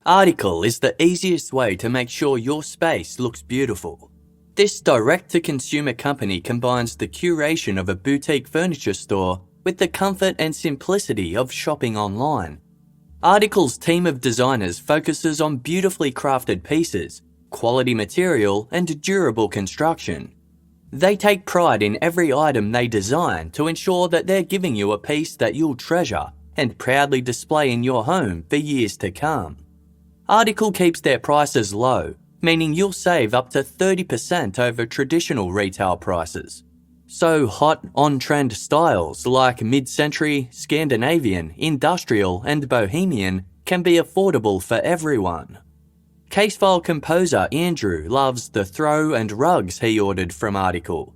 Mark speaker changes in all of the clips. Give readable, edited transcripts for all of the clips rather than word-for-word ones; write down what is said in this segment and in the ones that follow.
Speaker 1: Article is the easiest way to make sure your space looks beautiful. This direct-to-consumer company combines the curation of a boutique furniture store with the comfort and simplicity of shopping online. Article's team of designers focuses on beautifully crafted pieces, quality material, and durable construction. They take pride in every item they design to ensure that they're giving you a piece that you'll treasure and proudly display in your home for years to come. Article keeps their prices low, meaning you'll save up to 30% over traditional retail prices. So hot, on-trend styles like mid-century, Scandinavian, industrial, and bohemian can be affordable for everyone. Casefile composer Andrew loves the throw and rugs he ordered from Article.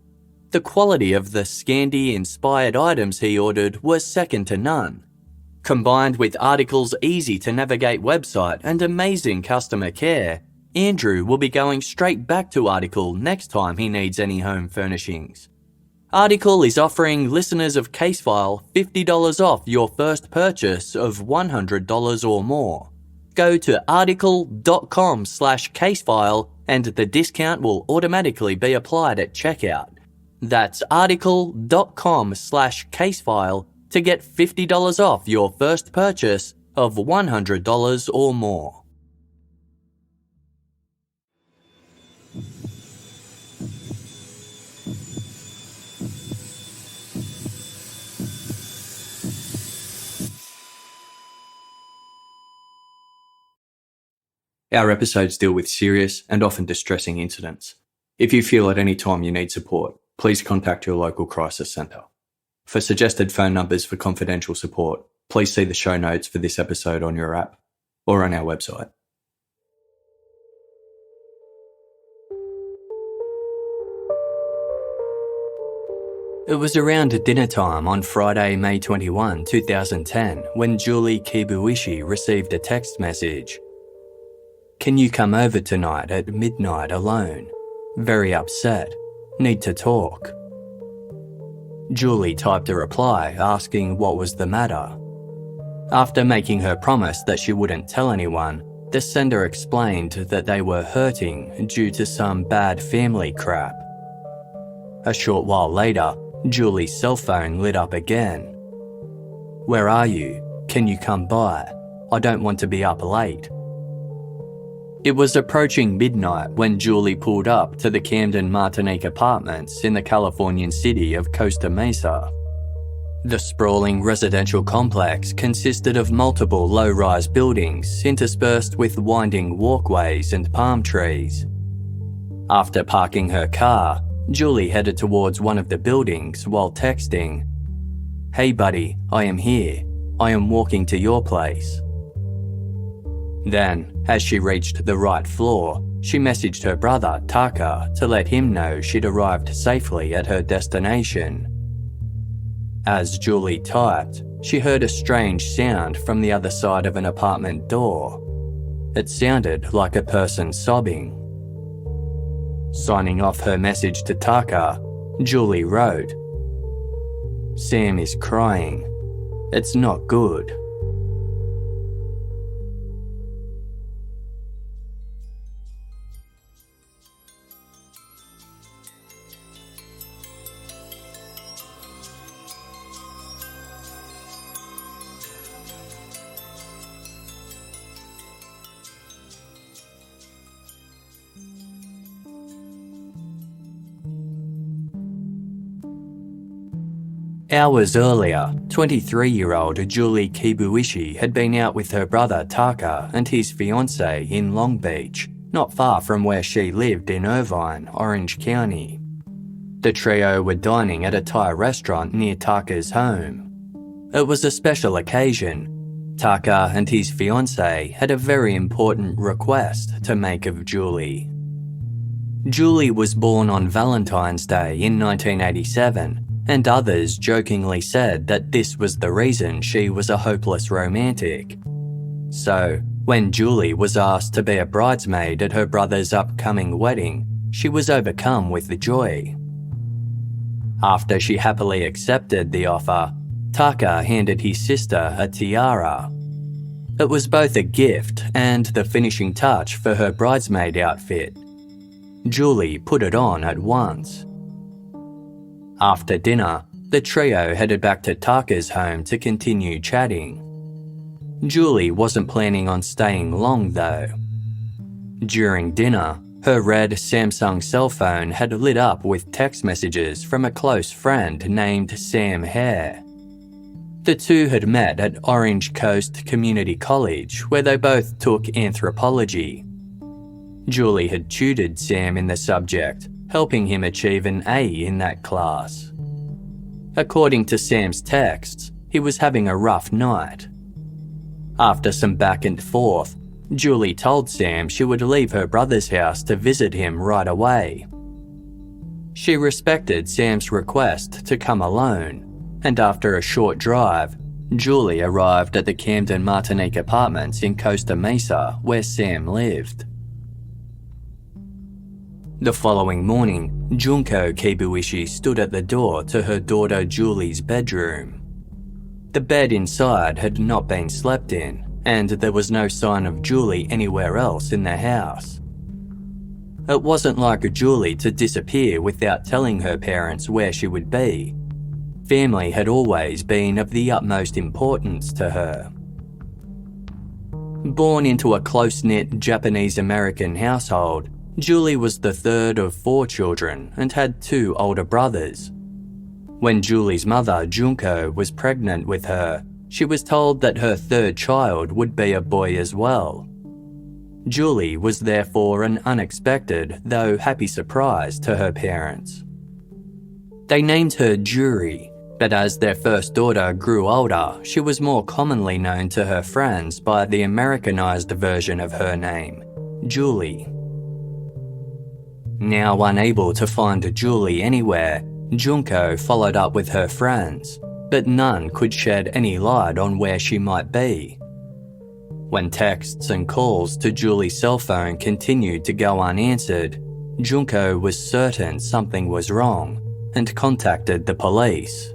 Speaker 1: The quality of the Scandi-inspired items he ordered was second to none. Combined with Article's easy-to-navigate website and amazing customer care, Andrew will be going straight back to Article next time he needs any home furnishings. Article is offering listeners of Casefile $50 off your first purchase of $100 or more. Go to article.com/casefile and the discount will automatically be applied at checkout. That's article.com/casefile to get $50 off your first purchase of $100 or more. Our episodes deal with serious and often distressing incidents. If you feel at any time you need support, please contact your local crisis centre. For suggested phone numbers for confidential support, please see the show notes for this episode on your app or on our website. It was around dinner time on Friday, May 21, 2010, when Julie Kibuishi received a text message. "Can you come over tonight at midnight alone? Very upset. Need to talk." Julie typed a reply asking what was the matter. After making her promise that she wouldn't tell anyone, the sender explained that they were hurting due to some bad family crap. A short while later, Julie's cell phone lit up again. "Where are you? Can you come by? I don't want to be up late." It was approaching midnight when Julie pulled up to the Camden Martinique apartments in the Californian city of Costa Mesa. The sprawling residential complex consisted of multiple low-rise buildings interspersed with winding walkways and palm trees. After parking her car, Julie headed towards one of the buildings while texting, "Hey buddy, I am here. I am walking to your place." Then, as she reached the right floor, she messaged her brother, Taka, to let him know she'd arrived safely at her destination. As Julie typed, she heard a strange sound from the other side of an apartment door. It sounded like a person sobbing. Signing off her message to Taka, Julie wrote, "Sam is crying. It's not good." Hours earlier, 23-year-old Julie Kibuishi had been out with her brother Taka and his fiancée in Long Beach, not far from where she lived in Irvine, Orange County. The trio were dining at a Thai restaurant near Taka's home. It was a special occasion. Taka and his fiancée had a very important request to make of Julie. Julie was born on Valentine's Day in 1987, and others jokingly said that this was the reason she was a hopeless romantic. So, when Julie was asked to be a bridesmaid at her brother's upcoming wedding, she was overcome with joy. After she happily accepted the offer, Taka handed his sister a tiara. It was both a gift and the finishing touch for her bridesmaid outfit. Julie put it on at once. After dinner, the trio headed back to Taka's home to continue chatting. Julie wasn't planning on staying long though. During dinner, her red Samsung cell phone had lit up with text messages from a close friend named Sam Herr. The two had met at Orange Coast Community College, where they both took anthropology. Julie had tutored Sam in the subject, helping him achieve an A in that class. According to Sam's texts, he was having a rough night. After some back and forth, Julie told Sam she would leave her brother's house to visit him right away. She respected Sam's request to come alone, and after a short drive, Julie arrived at the Camden Martinique apartments in Costa Mesa where Sam lived. The following morning, Junko Kibuishi stood at the door to her daughter Julie's bedroom. The bed inside had not been slept in, and there was no sign of Julie anywhere else in the house. It wasn't like Julie to disappear without telling her parents where she would be. Family had always been of the utmost importance to her. Born into a close-knit Japanese-American household, Julie was the third of 4 children and had 2 older brothers. When Julie's mother, Junko, was pregnant with her, she was told that her third child would be a boy as well. Julie was therefore an unexpected, though happy surprise to her parents. They named her Juri, but as their first daughter grew older, she was more commonly known to her friends by the Americanized version of her name, Julie. Now unable to find Julie anywhere, Junko followed up with her friends, but none could shed any light on where she might be. When texts and calls to Julie's cell phone continued to go unanswered, Junko was certain something was wrong and contacted the police.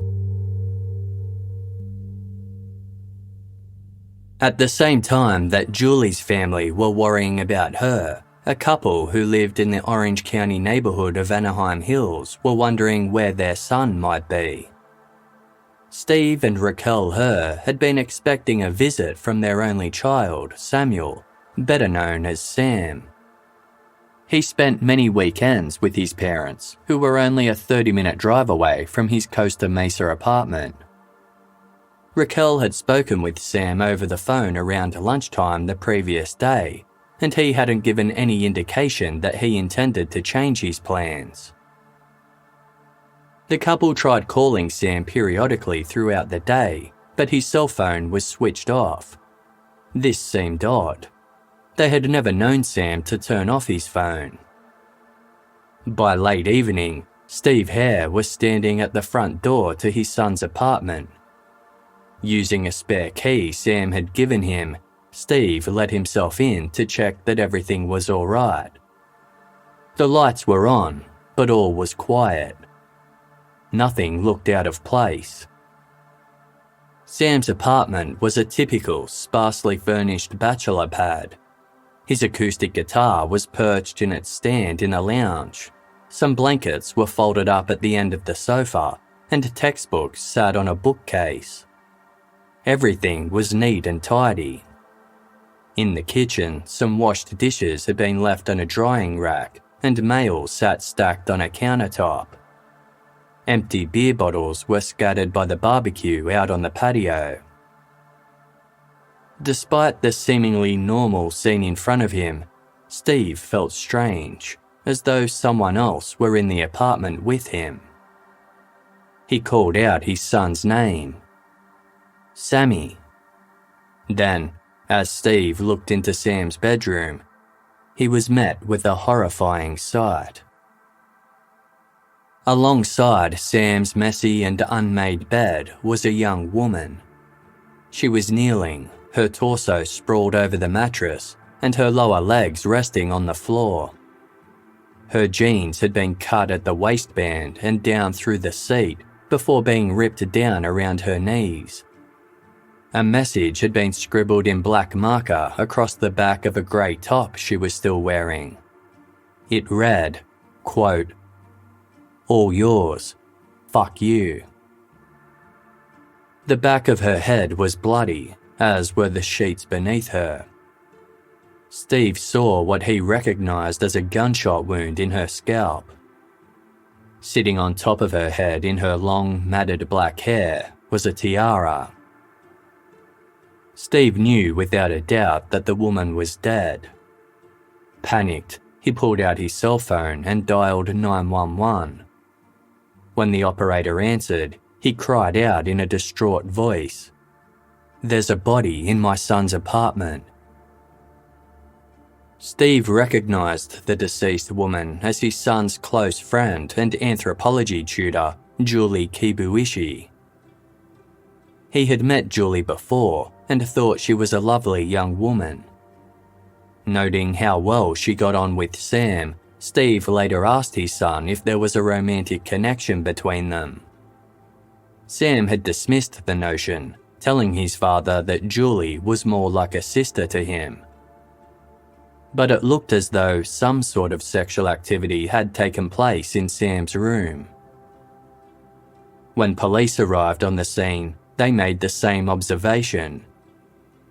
Speaker 1: At the same time that Julie's family were worrying about her, a couple who lived in the Orange County neighborhood of Anaheim Hills were wondering where their son might be. Steve and Raquel Herr had been expecting a visit from their only child, Samuel, better known as Sam. He spent many weekends with his parents, who were only a 30-minute drive away from his Costa Mesa apartment. Raquel had spoken with Sam over the phone around lunchtime the previous day, and he hadn't given any indication that he intended to change his plans. The couple tried calling Sam periodically throughout the day, but his cell phone was switched off. This seemed odd. They had never known Sam to turn off his phone. By late evening, Steve Herr was standing at the front door to his son's apartment. Using a spare key Sam had given him, Steve let himself in to check that everything was all right. The lights were on, but all was quiet. Nothing looked out of place. Sam's apartment was a typical, sparsely furnished bachelor pad. His acoustic guitar was perched in its stand in a lounge. Some blankets were folded up at the end of the sofa, and textbooks sat on a bookcase. Everything was neat and tidy. In the kitchen, some washed dishes had been left on a drying rack, and mail sat stacked on a countertop. Empty beer bottles were scattered by the barbecue out on the patio. Despite the seemingly normal scene in front of him, Steve felt strange, as though someone else were in the apartment with him. He called out his son's name. Sammy. Then, as Steve looked into Sam's bedroom, he was met with a horrifying sight. Alongside Sam's messy and unmade bed was a young woman. She was kneeling, her torso sprawled over the mattress and her lower legs resting on the floor. Her jeans had been cut at the waistband and down through the seat before being ripped down around her knees. A message had been scribbled in black marker across the back of a grey top she was still wearing. It read, quote, "All yours. Fuck you." The back of her head was bloody, as were the sheets beneath her. Steve saw what he recognised as a gunshot wound in her scalp. Sitting on top of her head in her long, matted black hair was a tiara. Steve knew without a doubt that the woman was dead. Panicked, he pulled out his cell phone and dialed 911. When the operator answered, he cried out in a distraught voice, "There's a body in my son's apartment." Steve recognised the deceased woman as his son's close friend and anthropology tutor, Julie Kibuishi. He had met Julie before and thought she was a lovely young woman. Noting how well she got on with Sam, Steve later asked his son if there was a romantic connection between them. Sam had dismissed the notion, telling his father that Julie was more like a sister to him. But it looked as though some sort of sexual activity had taken place in Sam's room. When police arrived on the scene, they made the same observation.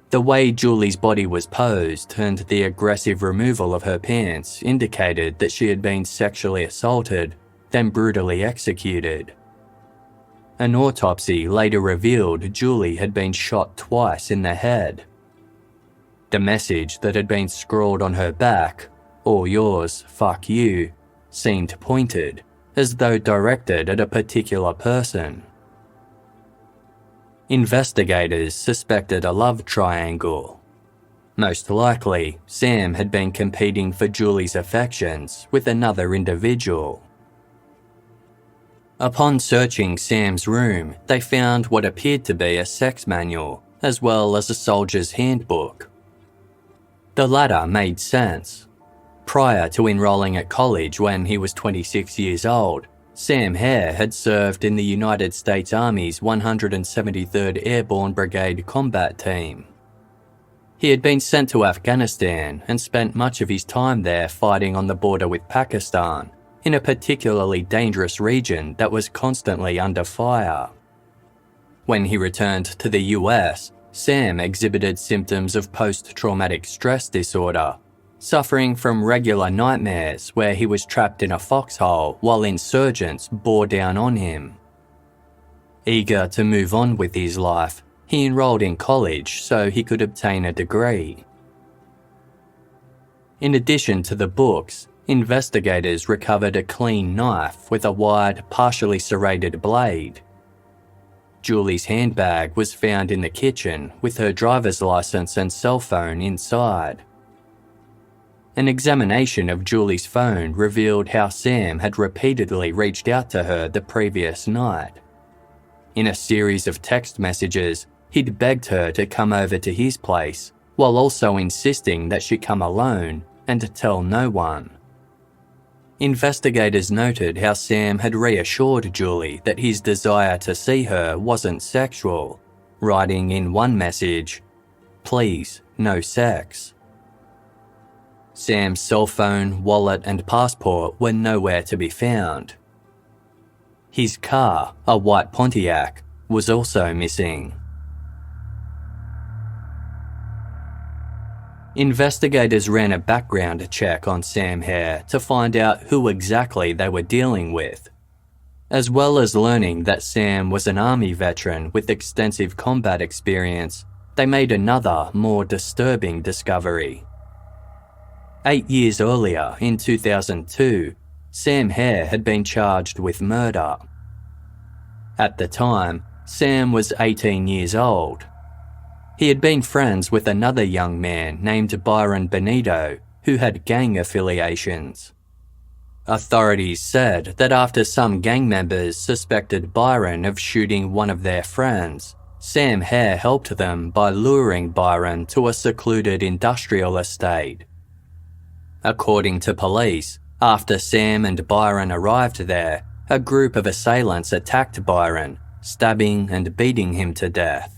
Speaker 1: The way Julie's body was posed and the aggressive removal of her pants indicated that she had been sexually assaulted, then brutally executed. An autopsy later revealed Julie had been shot twice in the head. The message that had been scrawled on her back, "All yours, fuck you," seemed pointed, as though directed at a particular person. Investigators suspected a love triangle. Most likely, Sam had been competing for Julie's affections with another individual. Upon searching Sam's room, they found what appeared to be a sex manual, as well as a soldier's handbook. The latter made sense. Prior to enrolling at college when he was 26 years old, Sam Herr had served in the United States Army's 173rd Airborne Brigade combat team. He had been sent to Afghanistan and spent much of his time there fighting on the border with Pakistan, in a particularly dangerous region that was constantly under fire. When he returned to the US, Sam exhibited symptoms of post-traumatic stress disorder, suffering from regular nightmares where he was trapped in a foxhole while insurgents bore down on him. Eager to move on with his life, he enrolled in college so he could obtain a degree. In addition to the books, investigators recovered a clean knife with a wide, partially serrated blade. Julie's handbag was found in the kitchen with her driver's license and cell phone inside. An examination of Julie's phone revealed how Sam had repeatedly reached out to her the previous night. In a series of text messages, he'd begged her to come over to his place, while also insisting that she come alone and to tell no one. Investigators noted how Sam had reassured Julie that his desire to see her wasn't sexual, writing in one message, "Please, no sex." Sam's cell phone, wallet and passport were nowhere to be found. His car, a white Pontiac, was also missing. Investigators ran a background check on Sam Herr to find out who exactly they were dealing with, as well as learning that Sam was an army veteran with extensive combat experience. They made another, more disturbing discovery. 8 years earlier, in 2002, Sam Herr had been charged with murder. At the time, Sam was 18 years old. He had been friends with another young man named Byron Benito, who had gang affiliations. Authorities said that after some gang members suspected Byron of shooting one of their friends, Sam Herr helped them by luring Byron to a secluded industrial estate. According to police, after Sam and Byron arrived there, a group of assailants attacked Byron, stabbing and beating him to death.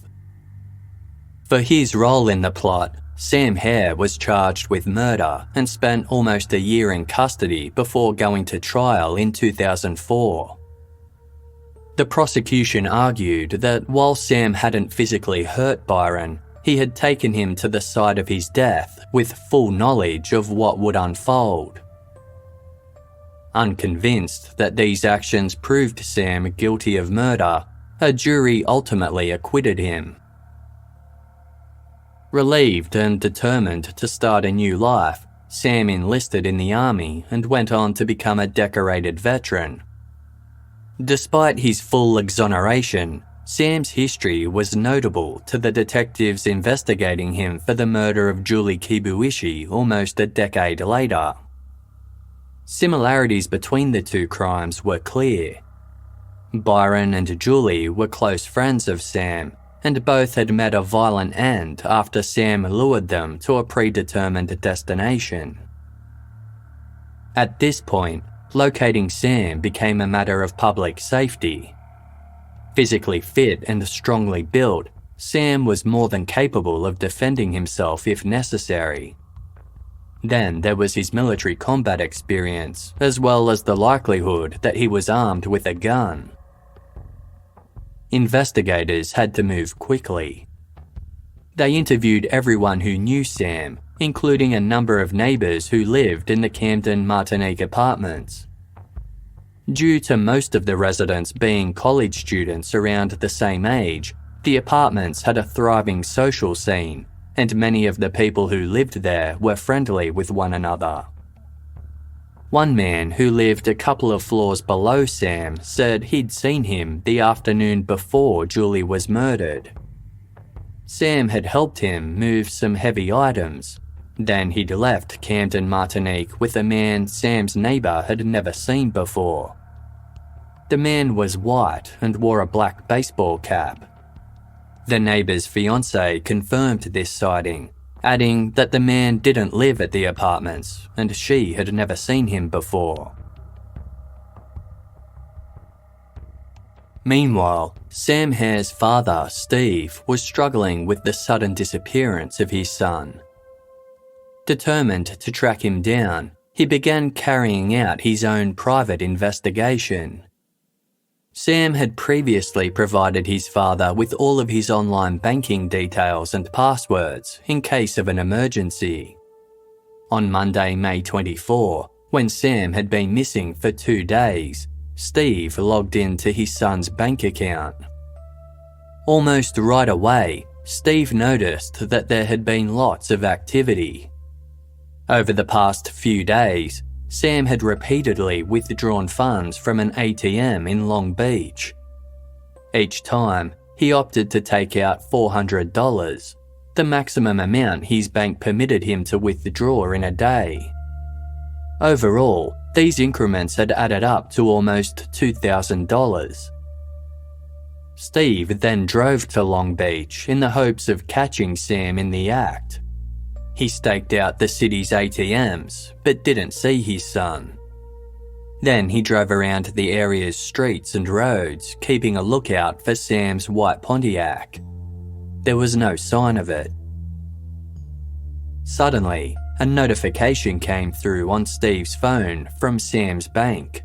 Speaker 1: For his role in the plot, Sam Herr was charged with murder and spent almost a year in custody before going to trial in 2004. The prosecution argued that while Sam hadn't physically hurt Byron, he had taken him to the site of his death with full knowledge of what would unfold. Unconvinced that these actions proved Sam guilty of murder, a jury ultimately acquitted him. Relieved and determined to start a new life, Sam enlisted in the army and went on to become a decorated veteran. Despite his full exoneration, Sam's history was notable to the detectives investigating him for the murder of Julie Kibuishi almost a decade later. Similarities between the two crimes were clear. Byron and Julie were close friends of Sam, and both had met a violent end after Sam lured them to a predetermined destination. At this point, locating Sam became a matter of public safety. Physically fit and strongly built, Sam was more than capable of defending himself if necessary. Then there was his military combat experience, as well as the likelihood that he was armed with a gun. Investigators had to move quickly. They interviewed everyone who knew Sam, including a number of neighbours who lived in the Camden Martinique apartments. Due to most of the residents being college students around the same age, the apartments had a thriving social scene, and many of the people who lived there were friendly with one another. One man who lived a couple of floors below Sam said he'd seen him the afternoon before Julie was murdered. Sam had helped him move some heavy items. Then he'd left Camden Martinique with a man Sam's neighbour had never seen before. The man was white and wore a black baseball cap. The neighbour's fiancée confirmed this sighting, adding that the man didn't live at the apartments and she had never seen him before. Meanwhile, Sam Herr's father, Steve, was struggling with the sudden disappearance of his son. Determined to track him down, he began carrying out his own private investigation. Sam had previously provided his father with all of his online banking details and passwords in case of an emergency. On Monday, May 24, when Sam had been missing for 2 days, Steve logged into his son's bank account. Almost right away, Steve noticed that there had been lots of activity. Over the past few days, Sam had repeatedly withdrawn funds from an ATM in Long Beach. Each time, he opted to take out $400, the maximum amount his bank permitted him to withdraw in a day. Overall, these increments had added up to almost $2,000. Steve then drove to Long Beach in the hopes of catching Sam in the act. He staked out the city's ATMs, but didn't see his son. Then he drove around the area's streets and roads, keeping a lookout for Sam's white Pontiac. There was no sign of it. Suddenly, a notification came through on Steve's phone from Sam's bank.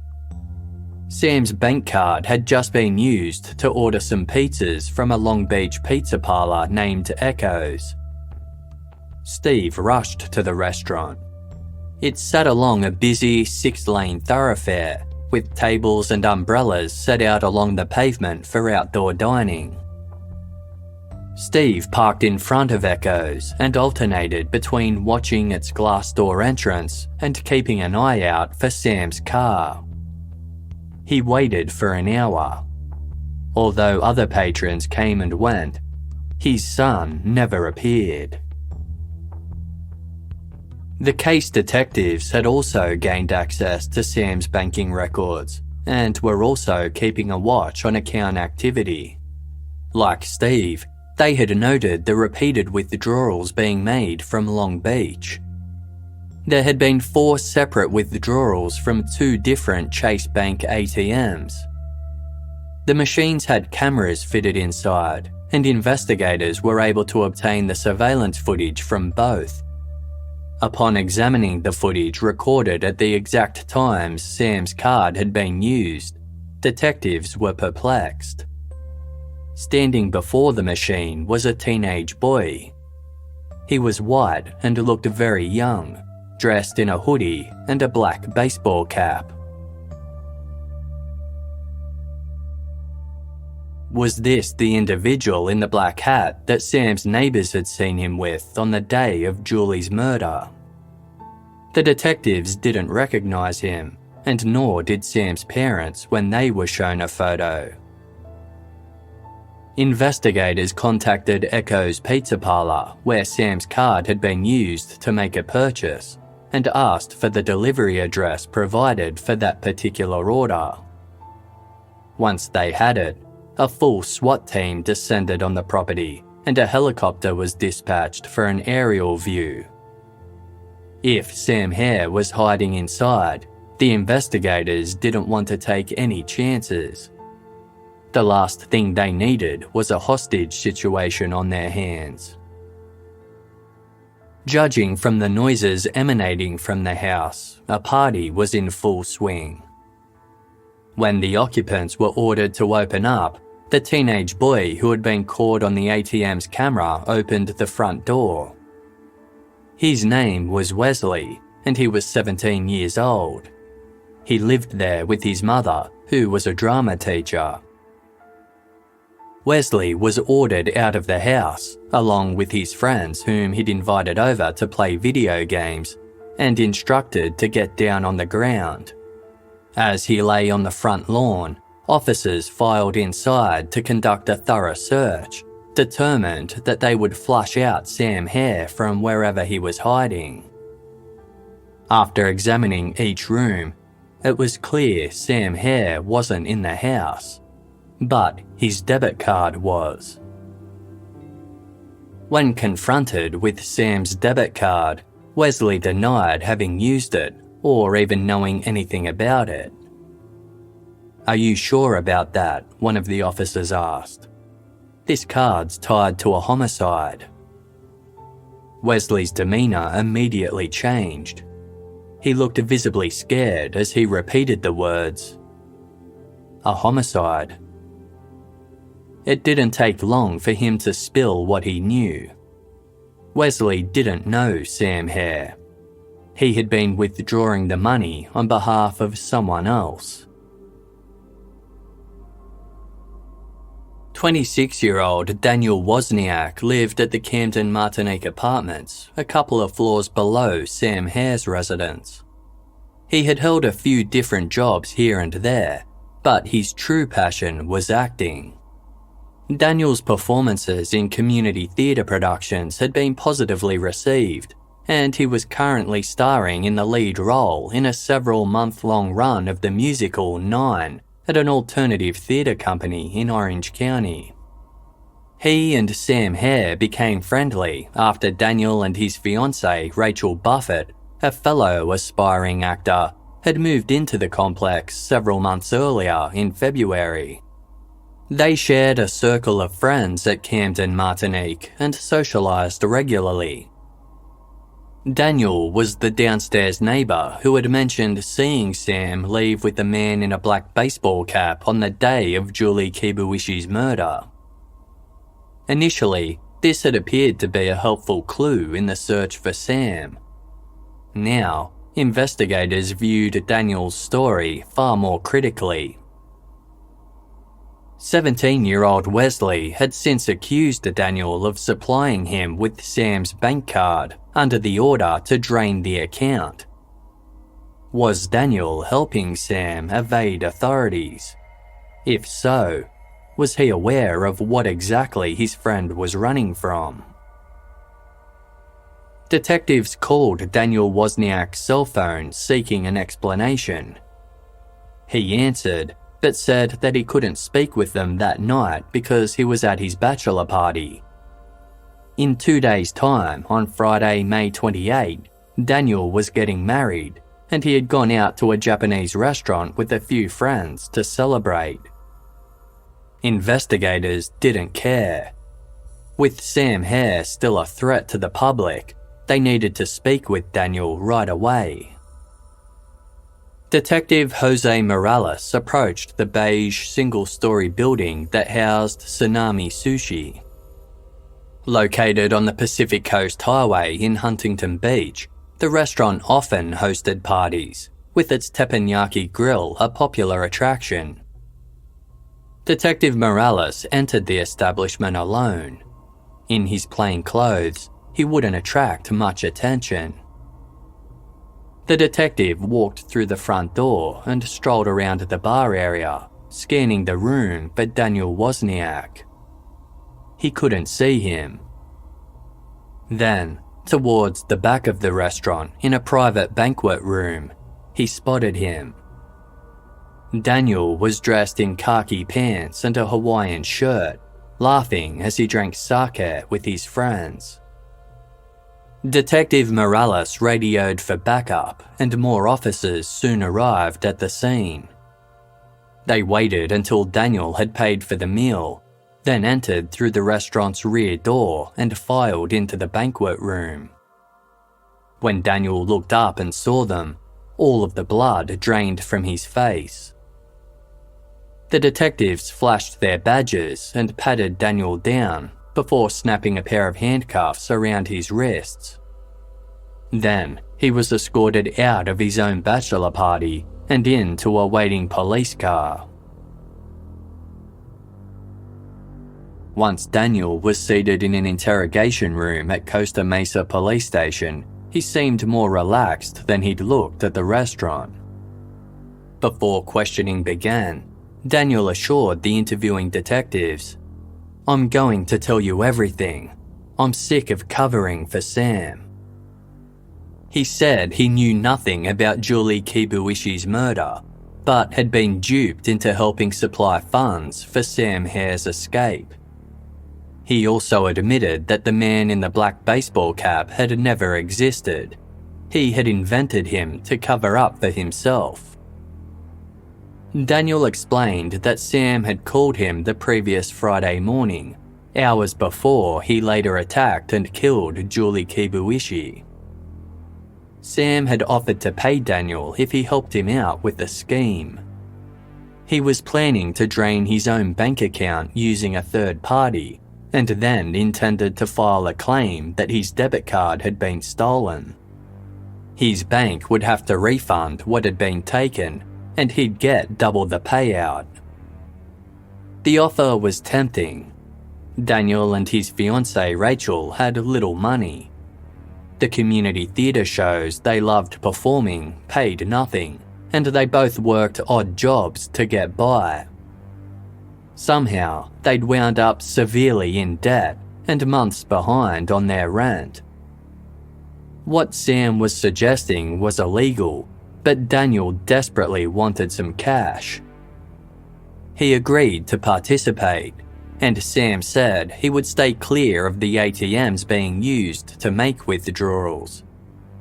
Speaker 1: Sam's bank card had just been used to order some pizzas from a Long Beach pizza parlour named Echoes. Steve rushed to the restaurant. It sat along a busy 6-lane thoroughfare, with tables and umbrellas set out along the pavement for outdoor dining. Steve parked in front of Echoes and alternated between watching its glass door entrance and keeping an eye out for Sam's car. He waited for an hour. Although other patrons came and went, his son never appeared. The case detectives had also gained access to Sam's banking records and were also keeping a watch on account activity. Like Steve, they had noted the repeated withdrawals being made from Long Beach. There had been 4 separate withdrawals from 2 different Chase Bank ATMs. The machines had cameras fitted inside, and investigators were able to obtain the surveillance footage from both. Upon examining the footage recorded at the exact times Sam's card had been used, detectives were perplexed. Standing before the machine was a teenage boy. He was white and looked very young, dressed in a hoodie and a black baseball cap. Was this the individual in the black hat that Sam's neighbours had seen him with on the day of Julie's murder? The detectives didn't recognise him, and nor did Sam's parents when they were shown a photo. Investigators contacted Echo's Pizza Parlour, where Sam's card had been used to make a purchase, and asked for the delivery address provided for that particular order. Once they had it, a full SWAT team descended on the property and a helicopter was dispatched for an aerial view. If Sam Herr was hiding inside, the investigators didn't want to take any chances. The last thing they needed was a hostage situation on their hands. Judging from the noises emanating from the house, a party was in full swing. When the occupants were ordered to open up, the teenage boy who had been caught on the ATM's camera opened the front door. His name was Wesley, and he was 17 years old. He lived there with his mother, who was a drama teacher. Wesley was ordered out of the house, along with his friends whom he'd invited over to play video games, and instructed to get down on the ground. As he lay on the front lawn, officers filed inside to conduct a thorough search, determined that they would flush out Sam Herr from wherever he was hiding. After examining each room, it was clear Sam Herr wasn't in the house, but his debit card was. When confronted with Sam's debit card, Wesley denied having used it or even knowing anything about it. "Are you sure about that?" one of the officers asked. "This card's tied to a homicide." Wesley's demeanour immediately changed. He looked visibly scared as he repeated the words, "A homicide." It didn't take long for him to spill what he knew. Wesley didn't know Sam Herr. He had been withdrawing the money on behalf of someone else. 26-year-old Daniel Wozniak lived at the Camden Martinique Apartments, a couple of floors below Sam Herr's residence. He had held a few different jobs here and there, but his true passion was acting. Daniel's performances in community theatre productions had been positively received, and he was currently starring in the lead role in a several-month-long run of the musical Nine at an alternative theatre company in Orange County. He and Sam Herr became friendly after Daniel and his fiancée Rachel Buffett, a fellow aspiring actor, had moved into the complex several months earlier in February. They shared a circle of friends at Camden Martinique and socialised regularly. Daniel was the downstairs neighbour who had mentioned seeing Sam leave with the man in a black baseball cap on the day of Julie Kibuishi's murder. Initially, this had appeared to be a helpful clue in the search for Sam. Now, investigators viewed Daniel's story far more critically. 17-year-old Wesley had since accused Daniel of supplying him with Sam's bank card under the order to drain the account. Was Daniel helping Sam evade authorities? If so, was he aware of what exactly his friend was running from? Detectives called Daniel Wozniak's cell phone seeking an explanation. He answered, but said that he couldn't speak with them that night because he was at his bachelor party. In 2 days' time, on Friday, May 28, Daniel was getting married, and he had gone out to a Japanese restaurant with a few friends to celebrate. Investigators didn't care, With Sam Herr still a threat to the public, they needed to speak with Daniel right away. Detective Jose Morales approached the beige single-story building that housed Tsunami Sushi. Located on the Pacific Coast Highway in Huntington Beach, the restaurant often hosted parties, with its teppanyaki grill a popular attraction. Detective Morales entered the establishment alone. In his plain clothes, he wouldn't attract much attention. The detective walked through the front door and strolled around the bar area, scanning the room for Daniel Wozniak. He couldn't see him. Then, towards the back of the restaurant in a private banquet room, he spotted him. Daniel was dressed in khaki pants and a Hawaiian shirt, laughing as he drank sake with his friends. Detective Morales radioed for backup, and more officers soon arrived at the scene. They waited until Daniel had paid for the meal, then entered through the restaurant's rear door and filed into the banquet room. When Daniel looked up and saw them, all of the blood drained from his face. The detectives flashed their badges and patted Daniel down before snapping a pair of handcuffs around his wrists. Then, he was escorted out of his own bachelor party and into a waiting police car. Once Daniel was seated in an interrogation room at Costa Mesa police station, he seemed more relaxed than he'd looked at the restaurant. Before questioning began, Daniel assured the interviewing detectives, "I'm going to tell you everything. I'm sick of covering for Sam." He said he knew nothing about Julie Kibuishi's murder, but had been duped into helping supply funds for Sam Herr's escape. He also admitted that the man in the black baseball cap had never existed. He had invented him to cover up for himself. Daniel explained that Sam had called him the previous Friday morning, hours before he later attacked and killed Julie Kibuishi. Sam had offered to pay Daniel if he helped him out with the scheme. He was planning to drain his own bank account using a third party, and then intended to file a claim that his debit card had been stolen. His bank would have to refund what had been taken, and he'd get double the payout. The offer was tempting. Daniel and his fiancée Rachel had little money. The community theatre shows they loved performing paid nothing, and they both worked odd jobs to get by. Somehow, they'd wound up severely in debt and months behind on their rent. What Sam was suggesting was illegal, but Daniel desperately wanted some cash. He agreed to participate, and Sam said he would stay clear of the ATMs being used to make withdrawals.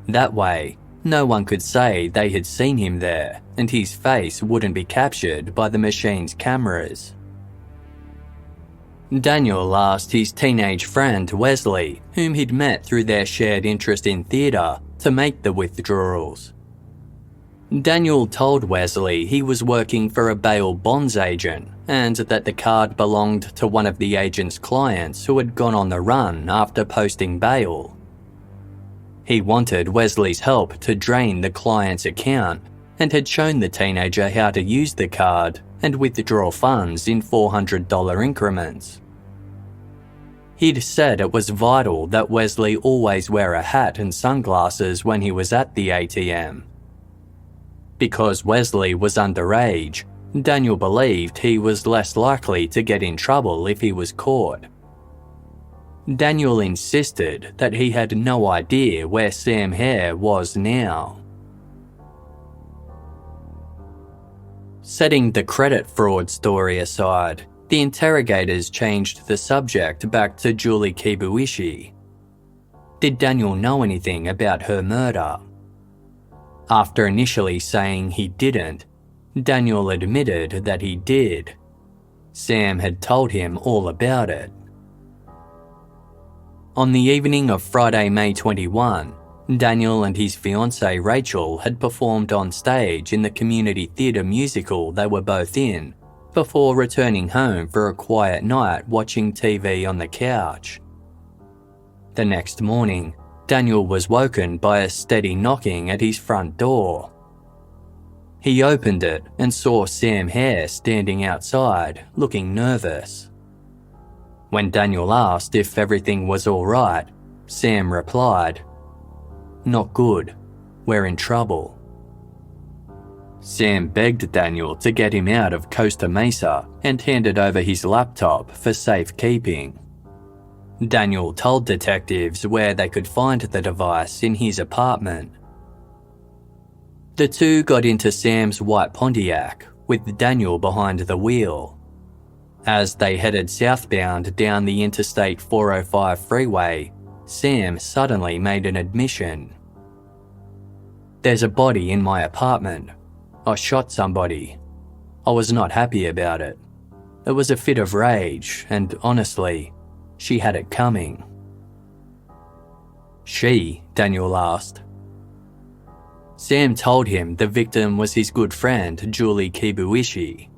Speaker 1: That way, no one could say they had seen him there, and his face wouldn't be captured by the machine's cameras. Daniel asked his teenage friend Wesley, whom he'd met through their shared interest in theatre, to make the withdrawals. Daniel told Wesley he was working for a bail bonds agent and that the card belonged to one of the agent's clients who had gone on the run after posting bail. He wanted Wesley's help to drain the client's account and had shown the teenager how to use the card and withdraw funds in $400 increments. He'd said it was vital that Wesley always wear a hat and sunglasses when he was at the ATM. Because Wesley was underage, Daniel believed he was less likely to get in trouble if he was caught. Daniel insisted that he had no idea where Sam Herr was now. Setting the credit fraud story aside, the interrogators changed the subject back to Julie Kibuishi. Did Daniel know anything about her murder? After initially saying he didn't, Daniel admitted that he did. Sam had told him all about it. On the evening of Friday, May 21, Daniel and his fiancée Rachel had performed on stage in the community theatre musical they were both in, before returning home for a quiet night watching TV on the couch. The next morning, Daniel was woken by a steady knocking at his front door. He opened it and saw Sam Herr standing outside, looking nervous. When Daniel asked if everything was all right, Sam replied, "Not good. We're in trouble." Sam begged Daniel to get him out of Costa Mesa and handed over his laptop for safekeeping. Daniel told detectives where they could find the device in his apartment. The two got into Sam's white Pontiac, with Daniel behind the wheel. As they headed southbound down the Interstate 405 freeway, Sam suddenly made an admission. "There's a body in my apartment. I shot somebody. I was not happy about it. It was a fit of rage, and honestly, she had it coming." "She?" Daniel asked. Sam told him the victim was his good friend Julie Kibuishi.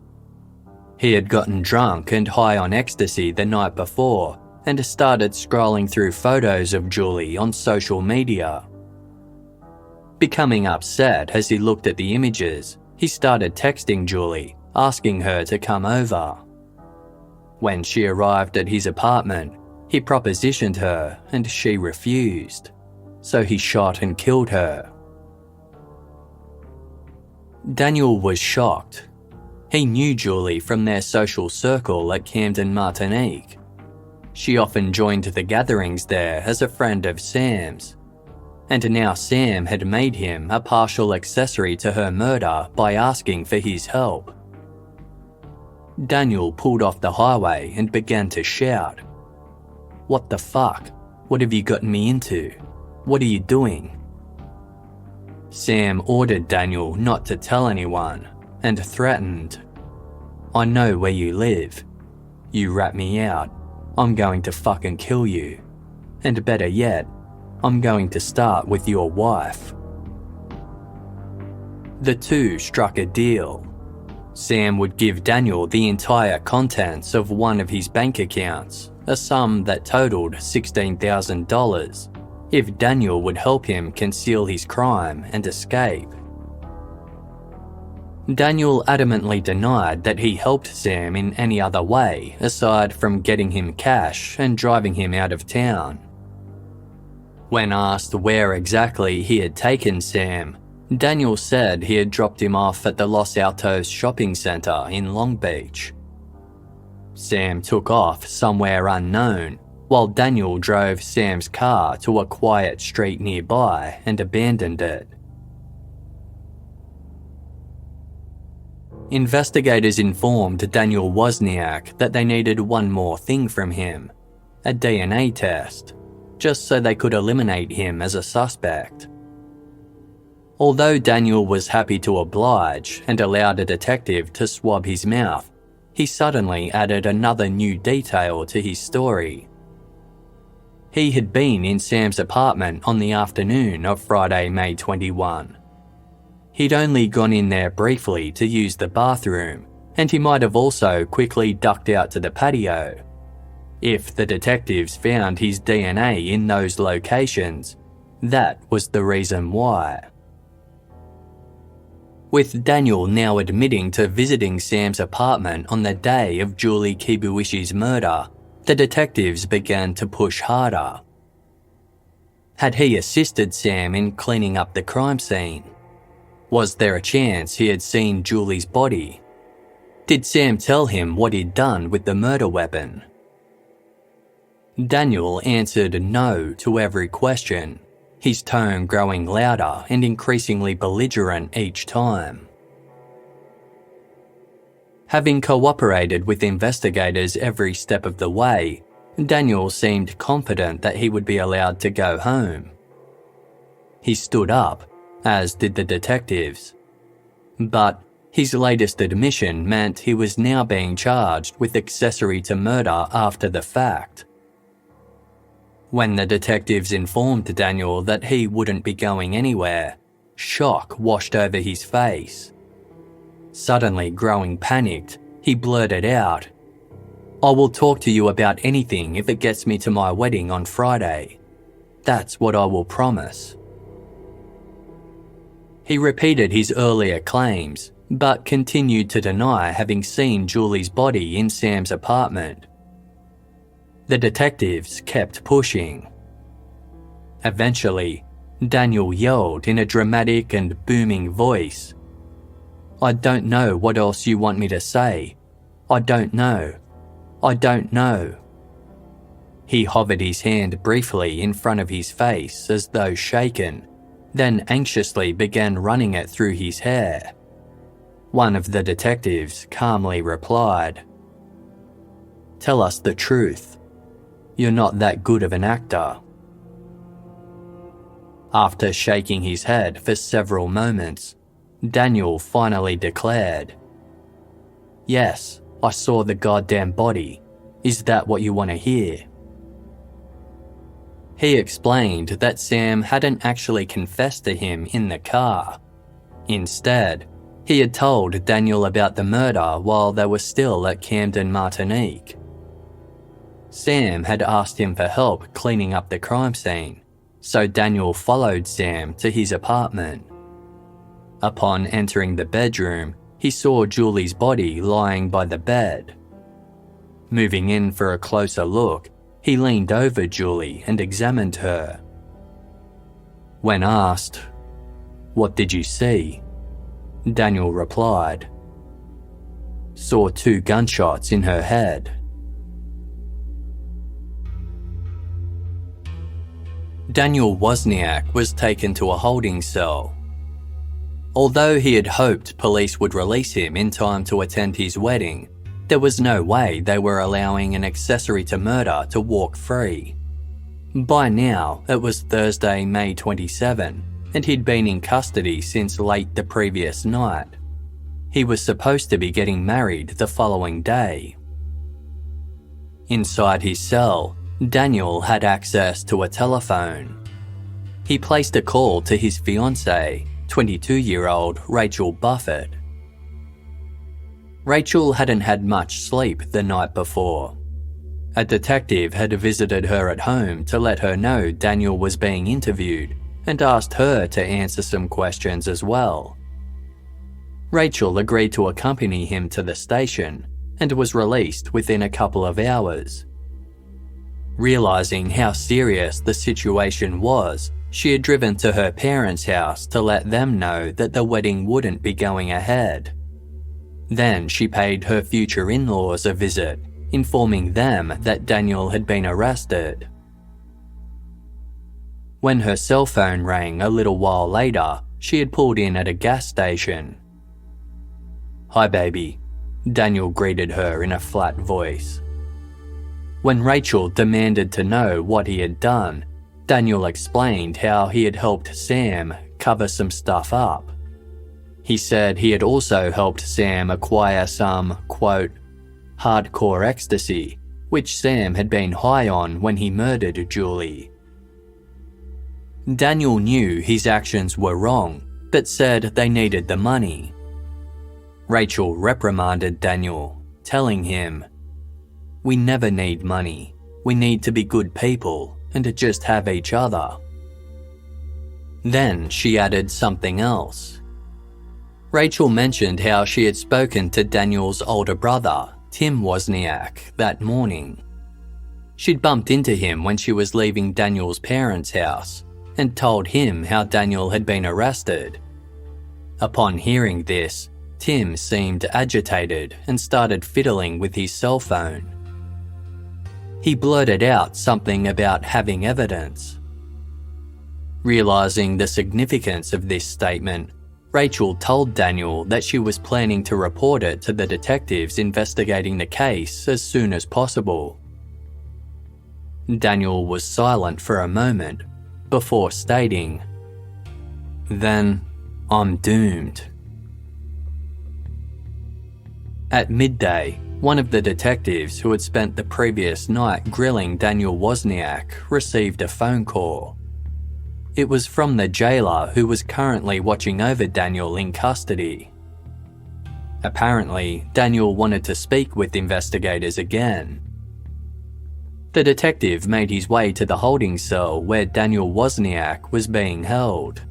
Speaker 1: He had gotten drunk and high on ecstasy the night before and started scrolling through photos of Julie on social media. Becoming upset as he looked at the images, he started texting Julie, asking her to come over. When she arrived at his apartment, he propositioned her and she refused, so he shot and killed her. Daniel was shocked. He knew Julie from their social circle at Camden Martinique. She often joined the gatherings there as a friend of Sam's, and now Sam had made him a partial accessory to her murder by asking for his help. Daniel pulled off the highway and began to shout, "What the fuck? What have you gotten me into? What are you doing?" Sam ordered Daniel not to tell anyone and threatened, "I know where you live. You rat me out, I'm going to fucking kill you. And better yet, I'm going to start with your wife." The two struck a deal. Sam would give Daniel the entire contents of one of his bank accounts, a sum that totaled $16,000, if Daniel would help him conceal his crime and escape. Daniel adamantly denied that he helped Sam in any other way aside from getting him cash and driving him out of town. When asked where exactly he had taken Sam, Daniel said he had dropped him off at the Los Altos shopping centre in Long Beach. Sam took off somewhere unknown, while Daniel drove Sam's car to a quiet street nearby and abandoned it. Investigators informed Daniel Wozniak that they needed one more thing from him, a DNA test, just so they could eliminate him as a suspect. Although Daniel was happy to oblige and allowed a detective to swab his mouth, he suddenly added another new detail to his story. He had been in Sam's apartment on the afternoon of Friday, May 21. He'd only gone in there briefly to use the bathroom, and he might have also quickly ducked out to the patio. If the detectives found his DNA in those locations, that was the reason why. With Daniel now admitting to visiting Sam's apartment on the day of Julie Kibuishi's murder, the detectives began to push harder. Had he assisted Sam in cleaning up the crime scene? Was there a chance he had seen Julie's body? Did Sam tell him what he'd done with the murder weapon? Daniel answered no to every question, his tone growing louder and increasingly belligerent each time. Having cooperated with investigators every step of the way, Daniel seemed confident that he would be allowed to go home. He stood up, as did the detectives. But his latest admission meant he was now being charged with accessory to murder after the fact. When the detectives informed Daniel that he wouldn't be going anywhere, shock washed over his face. Suddenly growing panicked, he blurted out, "I will talk to you about anything if it gets me to my wedding on Friday. That's what I will promise." He repeated his earlier claims, but continued to deny having seen Julie's body in Sam's apartment. The detectives kept pushing. Eventually, Daniel yelled in a dramatic and booming voice, "I don't know what else you want me to say. I don't know. I don't know." He hovered his hand briefly in front of his face as though shaken, then anxiously began running it through his hair. One of the detectives calmly replied, "Tell us the truth. You're not that good of an actor." After shaking his head for several moments, Daniel finally declared, "Yes, I saw the goddamn body. Is that what you want to hear?" He explained that Sam hadn't actually confessed to him in the car. Instead, he had told Daniel about the murder while they were still at Camden, Martinique. Sam had asked him for help cleaning up the crime scene, so Daniel followed Sam to his apartment. Upon entering the bedroom, he saw Julie's body lying by the bed. Moving in for a closer look, he leaned over Julie and examined her. When asked, "What did you see?" Daniel replied, "Saw 2 gunshots in her head." Daniel Wozniak was taken to a holding cell. Although he had hoped police would release him in time to attend his wedding, there was no way they were allowing an accessory to murder to walk free. By now, it was Thursday, May 27, and he'd been in custody since late the previous night. He was supposed to be getting married the following day. Inside his cell, Daniel had access to a telephone. He placed a call to his fiancée, 22-year-old Rachel Buffett. Rachel hadn't had much sleep the night before. A detective had visited her at home to let her know Daniel was being interviewed and asked her to answer some questions as well. Rachel agreed to accompany him to the station and was released within a couple of hours. Realizing how serious the situation was, she had driven to her parents' house to let them know that the wedding wouldn't be going ahead. Then she paid her future in-laws a visit, informing them that Daniel had been arrested. When her cell phone rang a little while later, she had pulled in at a gas station. "Hi, baby," Daniel greeted her in a flat voice. When Rachel demanded to know what he had done, Daniel explained how he had helped Sam cover some stuff up. He said he had also helped Sam acquire some, quote, hardcore ecstasy, which Sam had been high on when he murdered Julie. Daniel knew his actions were wrong, but said they needed the money. Rachel reprimanded Daniel, telling him, "We never need money. We need to be good people and to just have each other." Then she added something else. Rachel mentioned how she had spoken to Daniel's older brother, Tim Wozniak, that morning. She'd bumped into him when she was leaving Daniel's parents' house and told him how Daniel had been arrested. Upon hearing this, Tim seemed agitated and started fiddling with his cell phone. He blurted out something about having evidence. Realizing the significance of this statement, Rachel told Daniel that she was planning to report it to the detectives investigating the case as soon as possible. Daniel was silent for a moment before stating, "Then I'm doomed." At midday, One of the detectives who had spent the previous night grilling Daniel Wozniak received a phone call. It was from the jailer who was currently watching over Daniel in custody. Apparently, Daniel wanted to speak with investigators again. The detective made his way to the holding cell where Daniel Wozniak was being held.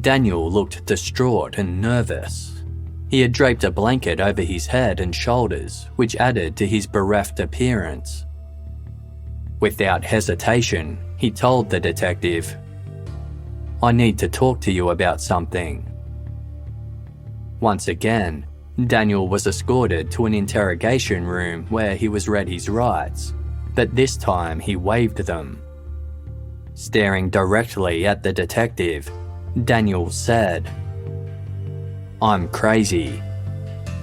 Speaker 1: Daniel looked distraught and nervous. He had draped a blanket over his head and shoulders, which added to his bereft appearance. Without hesitation, he told the detective, "I need to talk to you about something." Once again, Daniel was escorted to an interrogation room where he was read his rights, but this time he waived them. Staring directly at the detective, Daniel said, "I'm crazy,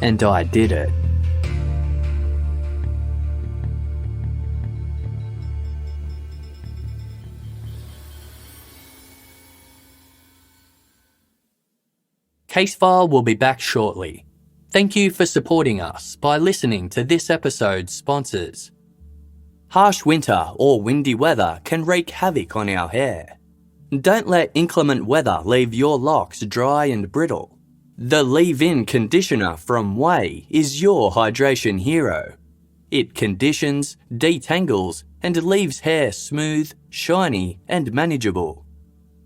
Speaker 1: and I did it." Casefile will be back shortly. Thank you for supporting us by listening to this episode's sponsors. Harsh winter or windy weather can wreak havoc on our hair. Don't let inclement weather leave your locks dry and brittle. The leave-in conditioner from Way is your hydration hero. It conditions, detangles, and leaves hair smooth, shiny, and manageable.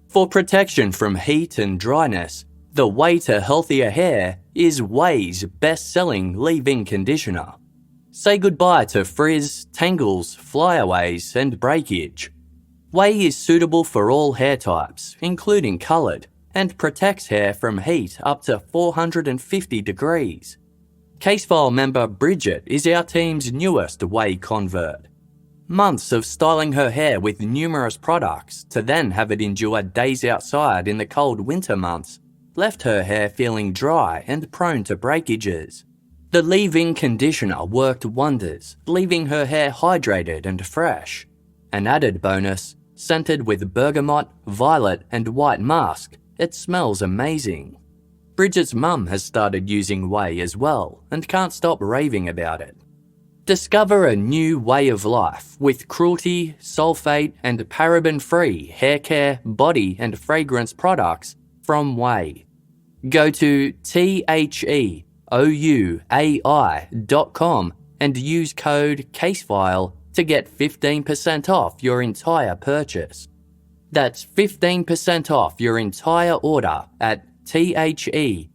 Speaker 1: For protection from heat and dryness, the way to healthier hair is Way's best-selling leave-in conditioner. Say goodbye to frizz, tangles, flyaways, and breakage. Way is suitable for all hair types, including coloured, and protects hair from heat up to 450 degrees. Casefile member Bridget is our team's newest Way convert. Months of styling her hair with numerous products to then have it endure days outside in the cold winter months left her hair feeling dry and prone to breakages. The leave-in conditioner worked wonders, leaving her hair hydrated and fresh. An added bonus, scented with bergamot, violet, and white musk, it smells amazing. Bridget's mum has started using Way as well and can't stop raving about it. Discover a new way of life with cruelty, sulfate, and paraben-free hair care, body, and fragrance products from Way. Go to theouai.com and use code CASEFILE to get 15% off your entire purchase. That's 15% off your entire order at theouai.com,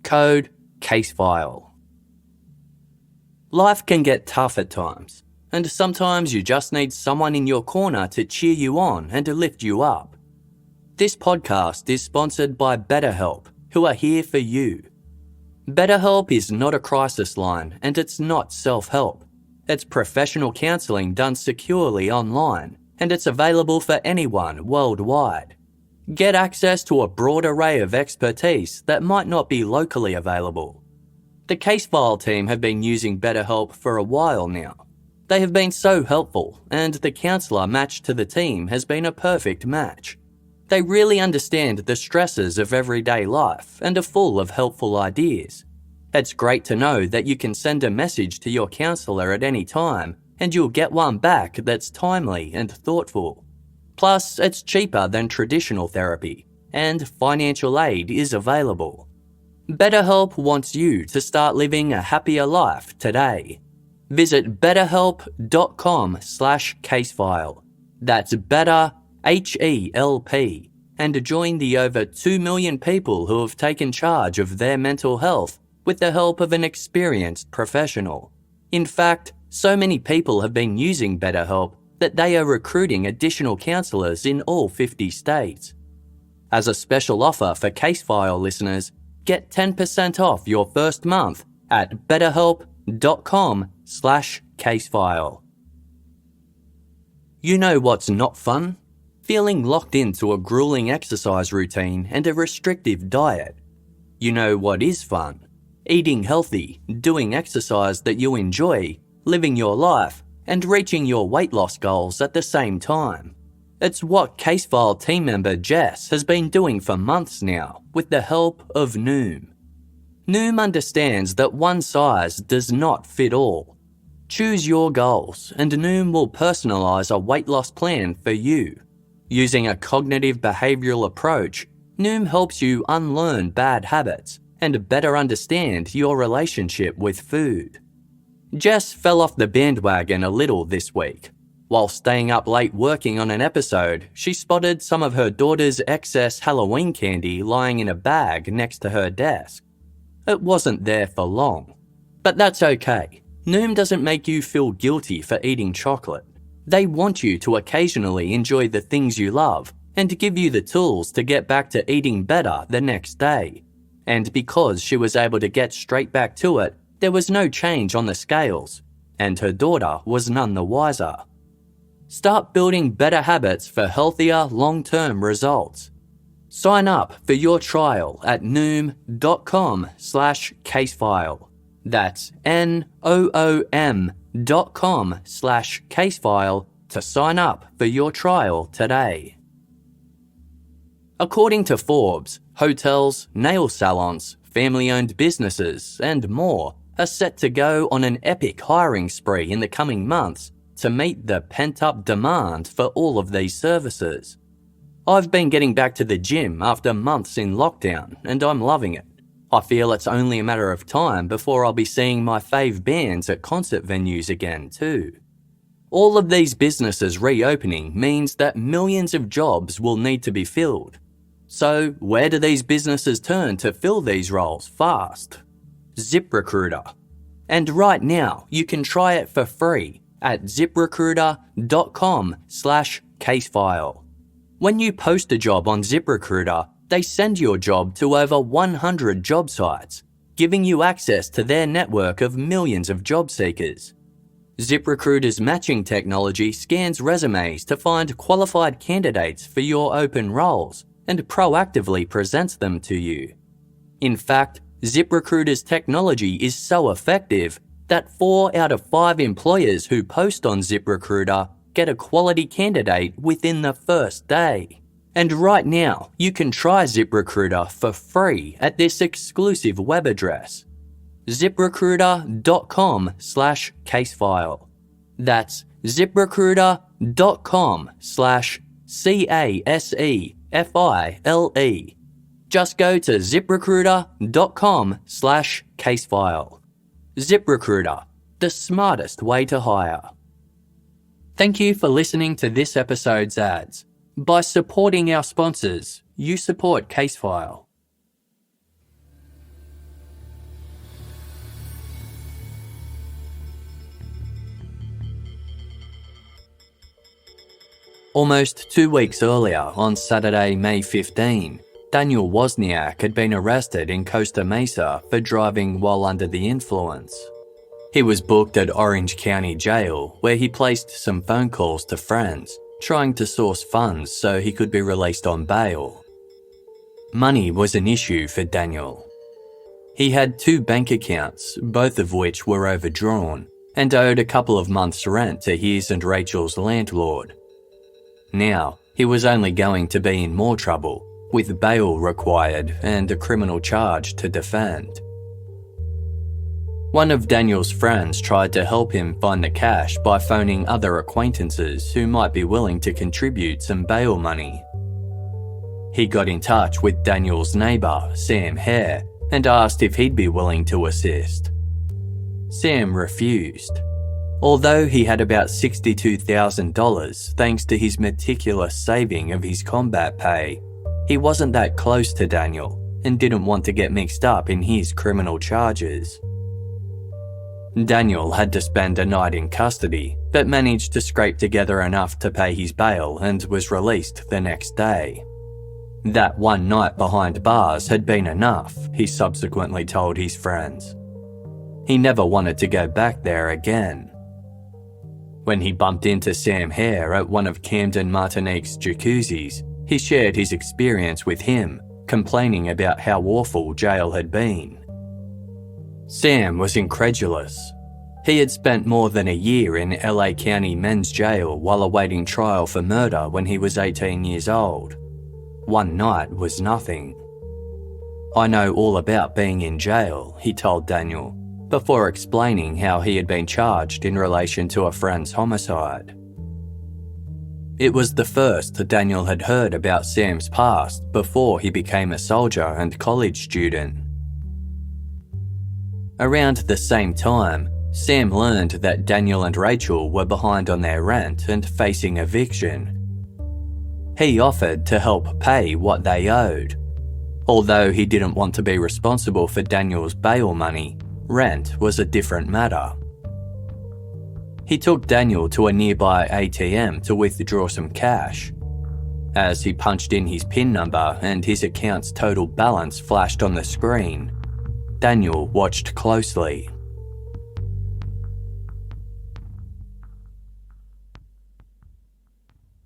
Speaker 1: code CASEFILE. Life can get tough at times, and sometimes you just need someone in your corner to cheer you on and to lift you up. This podcast is sponsored by BetterHelp, who are here for you. BetterHelp is not a crisis line and it's not self-help. It's professional counselling done securely online, and it's available for anyone worldwide. Get access to a broad array of expertise that might not be locally available. The Casefile team have been using BetterHelp for a while now. They have been so helpful, and the counsellor matched to the team has been a perfect match. They really understand the stresses of everyday life and are full of helpful ideas. It's great to know that you can send a message to your counsellor at any time and you'll get one back that's timely and thoughtful. Plus, it's cheaper than traditional therapy, and financial aid is available. BetterHelp wants you to start living a happier life today. Visit betterhelp.com/casefile. That's better, HELP, and join the over 2 million people who have taken charge of their mental health with the help of an experienced professional. In fact, so many people have been using BetterHelp that they are recruiting additional counsellors in all 50 states. As a special offer for Casefile listeners, get 10% off your first month at betterhelp.com/casefile. You know what's not fun? Feeling locked into a grueling exercise routine and a restrictive diet. You know what is fun? Eating healthy, doing exercise that you enjoy, living your life, and reaching your weight loss goals at the same time. It's what Casefile team member Jess has been doing for months now with the help of Noom. Noom understands that one size does not fit all. Choose your goals and Noom will personalise a weight loss plan for you. Using a cognitive behavioural approach, Noom helps you unlearn bad habits and better understand your relationship with food. Jess fell off the bandwagon a little this week. While staying up late working on an episode, she spotted some of her daughter's excess Halloween candy lying in a bag next to her desk. It wasn't there for long. But that's okay. Noom doesn't make you feel guilty for eating chocolate. They want you to occasionally enjoy the things you love and give you the tools to get back to eating better the next day. And because she was able to get straight back to it, there was no change on the scales, and her daughter was none the wiser. Start building better habits for healthier long-term results. Sign up for your trial at noom.com/casefile. That's NOOM.com/casefile to sign up for your trial today. According to Forbes, hotels, nail salons, family-owned businesses, and more are set to go on an epic hiring spree in the coming months to meet the pent-up demand for all of these services. I've been getting back to the gym after months in lockdown, and I'm loving it. I feel it's only a matter of time before I'll be seeing my fave bands at concert venues again too. All of these businesses reopening means that millions of jobs will need to be filled. So where do these businesses turn to fill these roles fast? ZipRecruiter. And right now you can try it for free at ziprecruiter.com/casefile. When you post a job on ZipRecruiter, they send your job to over 100 job sites, giving you access to their network of millions of job seekers. ZipRecruiter's matching technology scans resumes to find qualified candidates for your open roles and proactively presents them to you. In fact, ZipRecruiter's technology is so effective that 4 out of 5 employers who post on ZipRecruiter get a quality candidate within the first day. And right now, you can try ZipRecruiter for free at this exclusive web address, ziprecruiter.com/casefile. That's ziprecruiter.com/CASEFILE. Just go to ziprecruiter.com/casefile. ZipRecruiter, the smartest way to hire. Thank you for listening to this episode's ads. By supporting our sponsors, you support Casefile. Almost 2 weeks earlier, on Saturday, May 15, Daniel Wozniak had been arrested in Costa Mesa for driving while under the influence. He was booked at Orange County Jail, where he placed some phone calls to friends, trying to source funds so he could be released on bail. Money was an issue for Daniel. He had 2 bank accounts, both of which were overdrawn, and owed a couple of months' rent to his and Rachel's landlord. Now, he was only going to be in more trouble, with bail required and a criminal charge to defend. One of Daniel's friends tried to help him find the cash by phoning other acquaintances who might be willing to contribute some bail money. He got in touch with Daniel's neighbour, Sam Herr, and asked if he'd be willing to assist. Sam refused. Although he had about $62,000 thanks to his meticulous saving of his combat pay, he wasn't that close to Daniel and didn't want to get mixed up in his criminal charges. Daniel had to spend a night in custody, but managed to scrape together enough to pay his bail and was released the next day. That one night behind bars had been enough, he subsequently told his friends. He never wanted to go back there again. When he bumped into Sam Herr at one of Camden Martinique's jacuzzis, he shared his experience with him, complaining about how awful jail had been. Sam was incredulous. He had spent more than a year in LA County Men's Jail while awaiting trial for murder when he was 18 years old. One night was nothing. "I know all about being in jail," he told Daniel, before explaining how he had been charged in relation to a friend's homicide. It was the first Daniel had heard about Sam's past before he became a soldier and college student. Around the same time, Sam learned that Daniel and Rachel were behind on their rent and facing eviction. He offered to help pay what they owed. Although he didn't want to be responsible for Daniel's bail money, rent was a different matter. He took Daniel to a nearby ATM to withdraw some cash. As he punched in his PIN number and his account's total balance flashed on the screen, Daniel watched closely.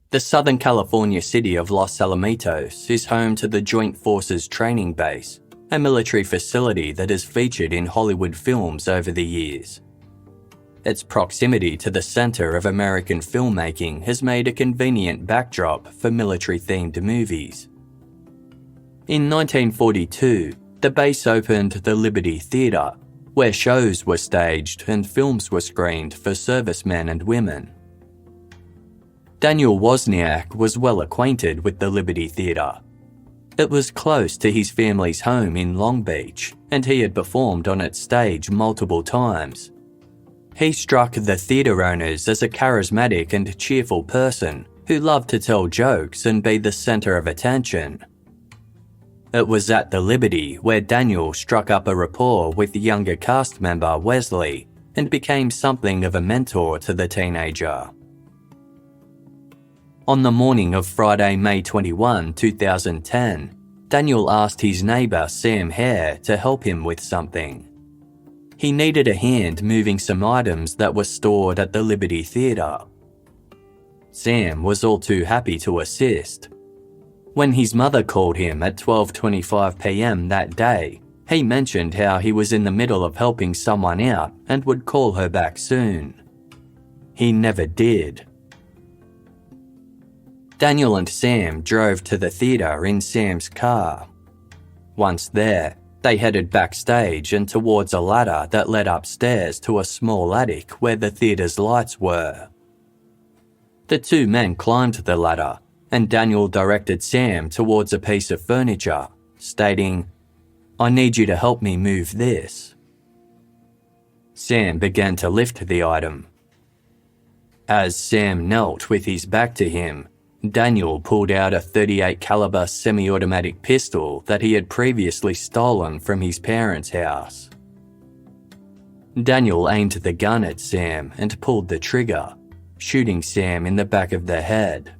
Speaker 1: The Southern California city of Los Alamitos is home to the Joint Forces Training Base, a military facility that has featured in Hollywood films over the years. Its proximity to the center of American filmmaking has made a convenient backdrop for military-themed movies. In 1942, the base opened the Liberty Theatre, where shows were staged and films were screened for servicemen and women. Daniel Wozniak was well acquainted with the Liberty Theatre. It was close to his family's home in Long Beach, and he had performed on its stage multiple times. He struck the theatre owners as a charismatic and cheerful person who loved to tell jokes and be the centre of attention. It was at the Liberty where Daniel struck up a rapport with younger cast member Wesley and became something of a mentor to the teenager. On the morning of Friday, May 21, 2010, Daniel asked his neighbour Sam Herr to help him with something. He needed a hand moving some items that were stored at the Liberty Theatre. Sam was all too happy to assist. When his mother called him at 12:25 p.m. that day, he mentioned how he was in the middle of helping someone out and would call her back soon. He never did. Daniel and Sam drove to the theatre in Sam's car. Once there, they headed backstage and towards a ladder that led upstairs to a small attic where the theatre's lights were. The two men climbed the ladder, and Daniel directed Sam towards a piece of furniture, stating, "I need you to help me move this." Sam began to lift the item. As Sam knelt with his back to him, Daniel pulled out a .38 caliber semi-automatic pistol that he had previously stolen from his parents' house. Daniel aimed the gun at Sam and pulled the trigger, shooting Sam in the back of the head.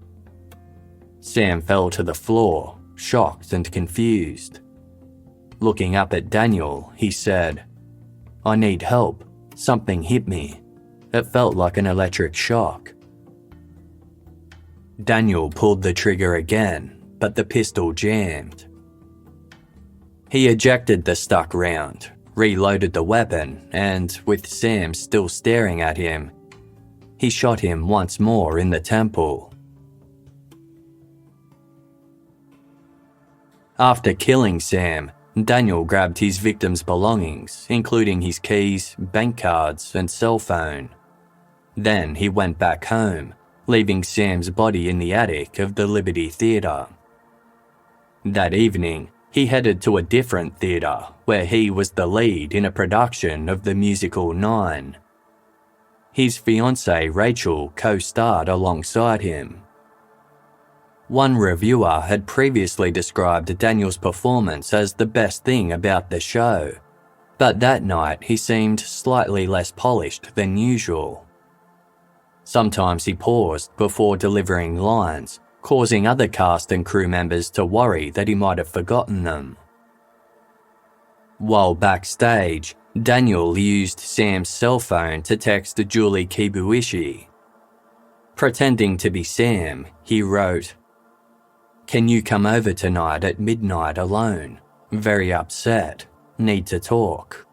Speaker 1: Sam fell to the floor, shocked and confused. Looking up at Daniel, he said, "I need help. Something hit me. It felt like an electric shock." Daniel pulled the trigger again, but the pistol jammed. He ejected the stuck round, reloaded the weapon, and, with Sam still staring at him, he shot him once more in the temple. After killing Sam, Daniel grabbed his victim's belongings, including his keys, bank cards, and cell phone. Then he went back home, leaving Sam's body in the attic of the Liberty Theatre. That evening, he headed to a different theatre where he was the lead in a production of the musical 9. His fiancée Rachel co-starred alongside him. One reviewer had previously described Daniel's performance as the best thing about the show, but that night he seemed slightly less polished than usual. Sometimes he paused before delivering lines, causing other cast and crew members to worry that he might have forgotten them. While backstage, Daniel used Sam's cell phone to text Julie Kibuishi. Pretending to be Sam, he wrote, "Can you come over tonight at midnight alone? Very upset. Need to talk."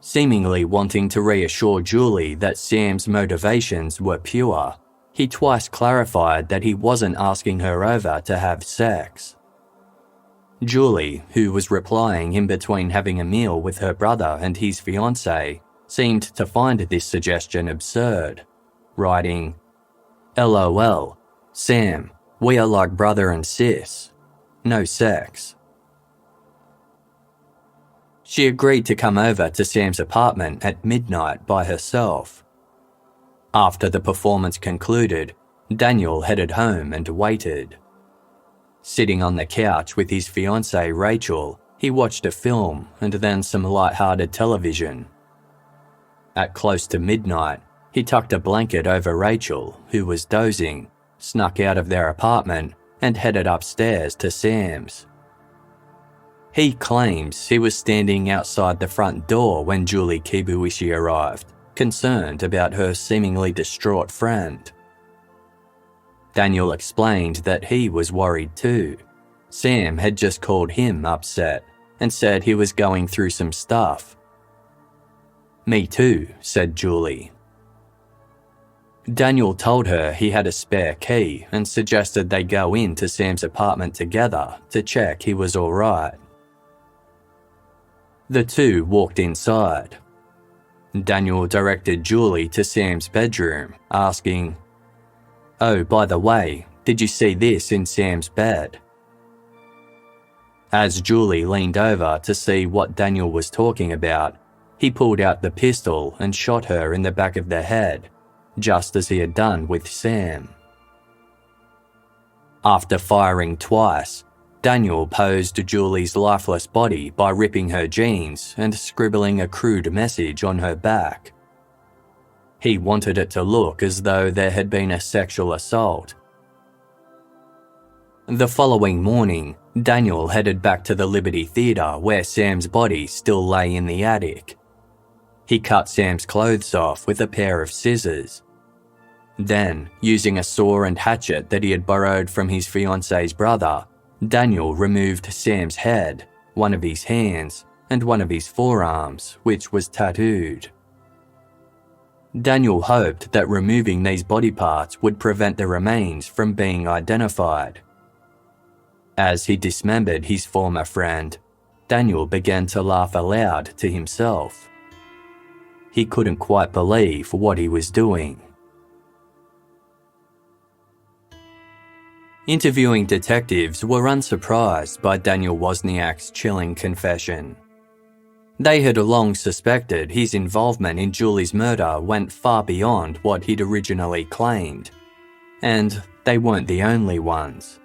Speaker 1: Seemingly wanting to reassure Julie that Sam's motivations were pure, he twice clarified that he wasn't asking her over to have sex. Julie, who was replying in between having a meal with her brother and his fiancée, seemed to find this suggestion absurd, writing, "LOL, Sam, we are like brother and sis. No sex." She agreed to come over to Sam's apartment at midnight by herself. After the performance concluded, Daniel headed home and waited. Sitting on the couch with his fiancée Rachel, he watched a film and then some light-hearted television. At close to midnight, he tucked a blanket over Rachel, who was dozing, snuck out of their apartment and headed upstairs to Sam's. He claims he was standing outside the front door when Julie Kibuishi arrived, concerned about her seemingly distraught friend. Daniel explained that he was worried too. Sam had just called him upset and said he was going through some stuff. "Me too," said Julie. Daniel told her he had a spare key and suggested they go into Sam's apartment together to check he was all right. The two walked inside. Daniel directed Julie to Sam's bedroom, asking, "Oh, by the way, did you see this in Sam's bed?" As Julie leaned over to see what Daniel was talking about, he pulled out the pistol and shot her in the back of the head, just as he had done with Sam. After firing twice, Daniel posed Julie's lifeless body by ripping her jeans and scribbling a crude message on her back. He wanted it to look as though there had been a sexual assault. The following morning, Daniel headed back to the Liberty Theatre where Sam's body still lay in the attic. He cut Sam's clothes off with a pair of scissors. Then, using a saw and hatchet that he had borrowed from his fiancée's brother, Daniel removed Sam's head, one of his hands, and one of his forearms, which was tattooed. Daniel hoped that removing these body parts would prevent the remains from being identified. As he dismembered his former friend, Daniel began to laugh aloud to himself. He couldn't quite believe what he was doing. Interviewing detectives were unsurprised by Daniel Wozniak's chilling confession. They had long suspected his involvement in Julie's murder went far beyond what he'd originally claimed, and they weren't the only ones.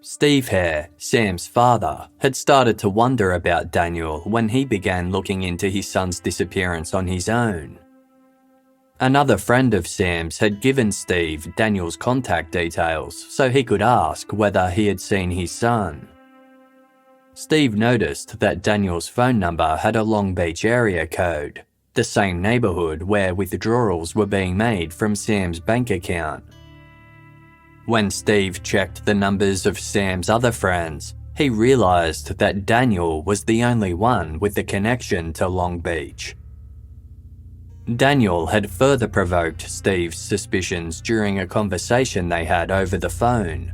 Speaker 1: Steve Herr, Sam's father, had started to wonder about Daniel when he began looking into his son's disappearance on his own. Another friend of Sam's had given Steve Daniel's contact details so he could ask whether he had seen his son. Steve noticed that Daniel's phone number had a Long Beach area code, the same neighborhood where withdrawals were being made from Sam's bank account. When Steve checked the numbers of Sam's other friends, he realized that Daniel was the only one with the connection to Long Beach. Daniel had further provoked Steve's suspicions during a conversation they had over the phone.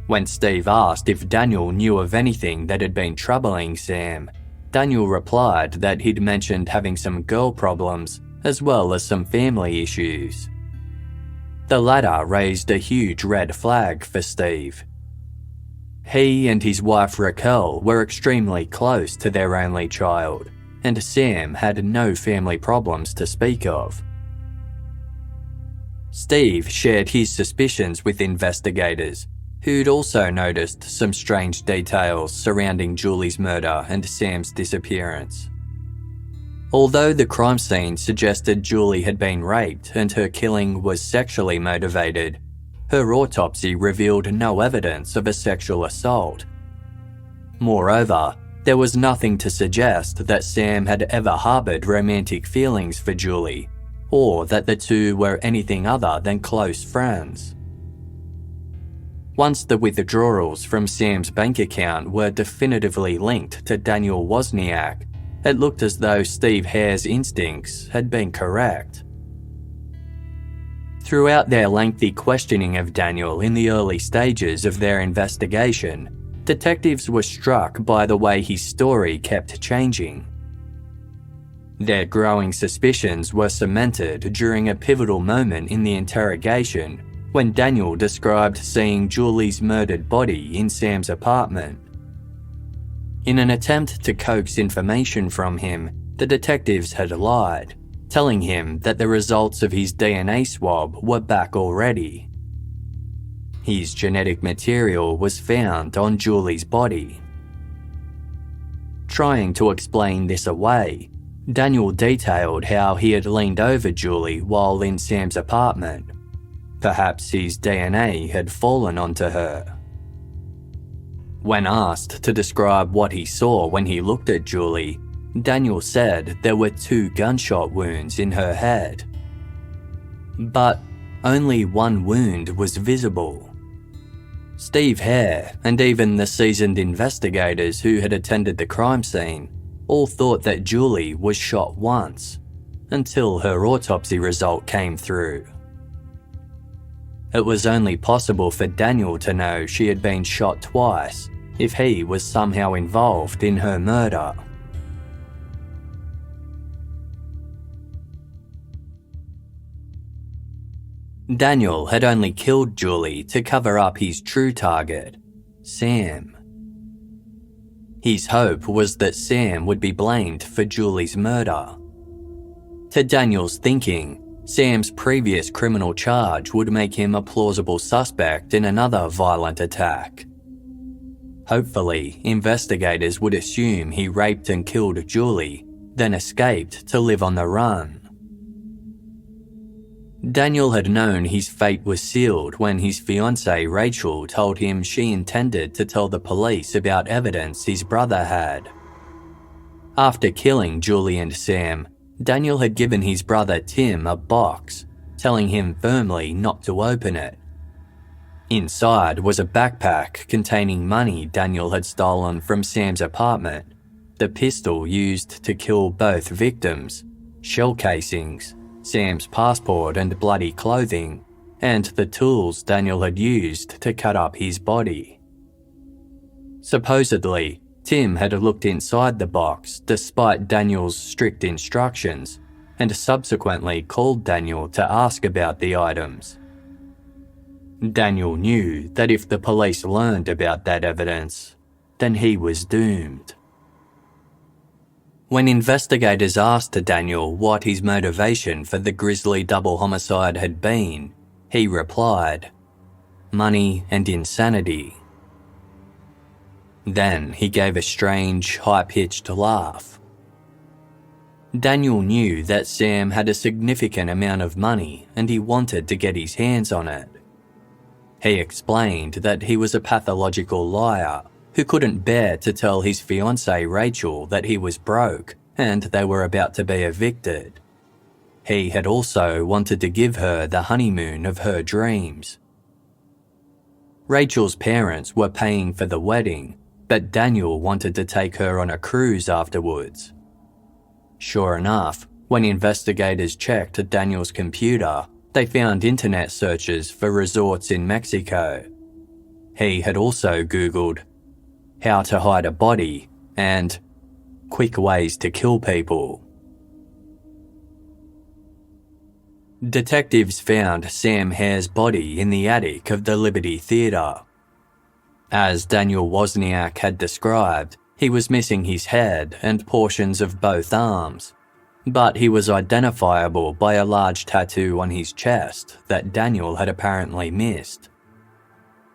Speaker 1: When Steve asked if Daniel knew of anything that had been troubling Sam, Daniel replied that he'd mentioned having some girl problems as well as some family issues. The latter raised a huge red flag for Steve. He and his wife Raquel were extremely close to their only child, and Sam had no family problems to speak of. Steve shared his suspicions with investigators, who'd also noticed some strange details surrounding Julie's murder and Sam's disappearance. Although the crime scene suggested Julie had been raped and her killing was sexually motivated, her autopsy revealed no evidence of a sexual assault. Moreover, there was nothing to suggest that Sam had ever harbored romantic feelings for Julie, or that the two were anything other than close friends. Once the withdrawals from Sam's bank account were definitively linked to Daniel Wozniak, it looked as though Steve Herr's instincts had been correct. Throughout their lengthy questioning of Daniel in the early stages of their investigation, detectives were struck by the way his story kept changing. Their growing suspicions were cemented during a pivotal moment in the interrogation when Daniel described seeing Julie's murdered body in Sam's apartment. In an attempt to coax information from him, the detectives had lied, telling him that the results of his DNA swab were back already. His genetic material was found on Julie's body. Trying to explain this away, Daniel detailed how he had leaned over Julie while in Sam's apartment. Perhaps his DNA had fallen onto her. When asked to describe what he saw when he looked at Julie, Daniel said there were 2 gunshot wounds in her head. But only one wound was visible. Steve Herr and even the seasoned investigators who had attended the crime scene all thought that Julie was shot once, until her autopsy result came through. It was only possible for Daniel to know she had been shot twice if he was somehow involved in her murder. Daniel had only killed Julie to cover up his true target, Sam. His hope was that Sam would be blamed for Julie's murder. To Daniel's thinking, Sam's previous criminal charge would make him a plausible suspect in another violent attack. Hopefully, investigators would assume he raped and killed Julie, then escaped to live on the run. Daniel had known his fate was sealed when his fiancée Rachel told him she intended to tell the police about evidence his brother had. After killing Julie and Sam, Daniel had given his brother Tim a box, telling him firmly not to open it. Inside was a backpack containing money Daniel had stolen from Sam's apartment, the pistol used to kill both victims, shell casings, Sam's passport and bloody clothing, and the tools Daniel had used to cut up his body. Supposedly, Tim had looked inside the box despite Daniel's strict instructions, and subsequently called Daniel to ask about the items. Daniel knew that if the police learned about that evidence, then he was doomed. When investigators asked Daniel what his motivation for the grisly double homicide had been, he replied, "Money and insanity." Then he gave a strange, high-pitched laugh. Daniel knew that Sam had a significant amount of money and he wanted to get his hands on it. He explained that he was a pathological liar who couldn't bear to tell his fiancée Rachel that he was broke and they were about to be evicted. He had also wanted to give her the honeymoon of her dreams. Rachel's parents were paying for the wedding, but Daniel wanted to take her on a cruise afterwards. Sure enough, when investigators checked Daniel's computer, they found internet searches for resorts in Mexico. He had also Googled how to hide a body and quick ways to kill people. Detectives found Sam Herr's body in the attic of the Liberty Theatre. As Daniel Wozniak had described, he was missing his head and portions of both arms, but he was identifiable by a large tattoo on his chest that Daniel had apparently missed.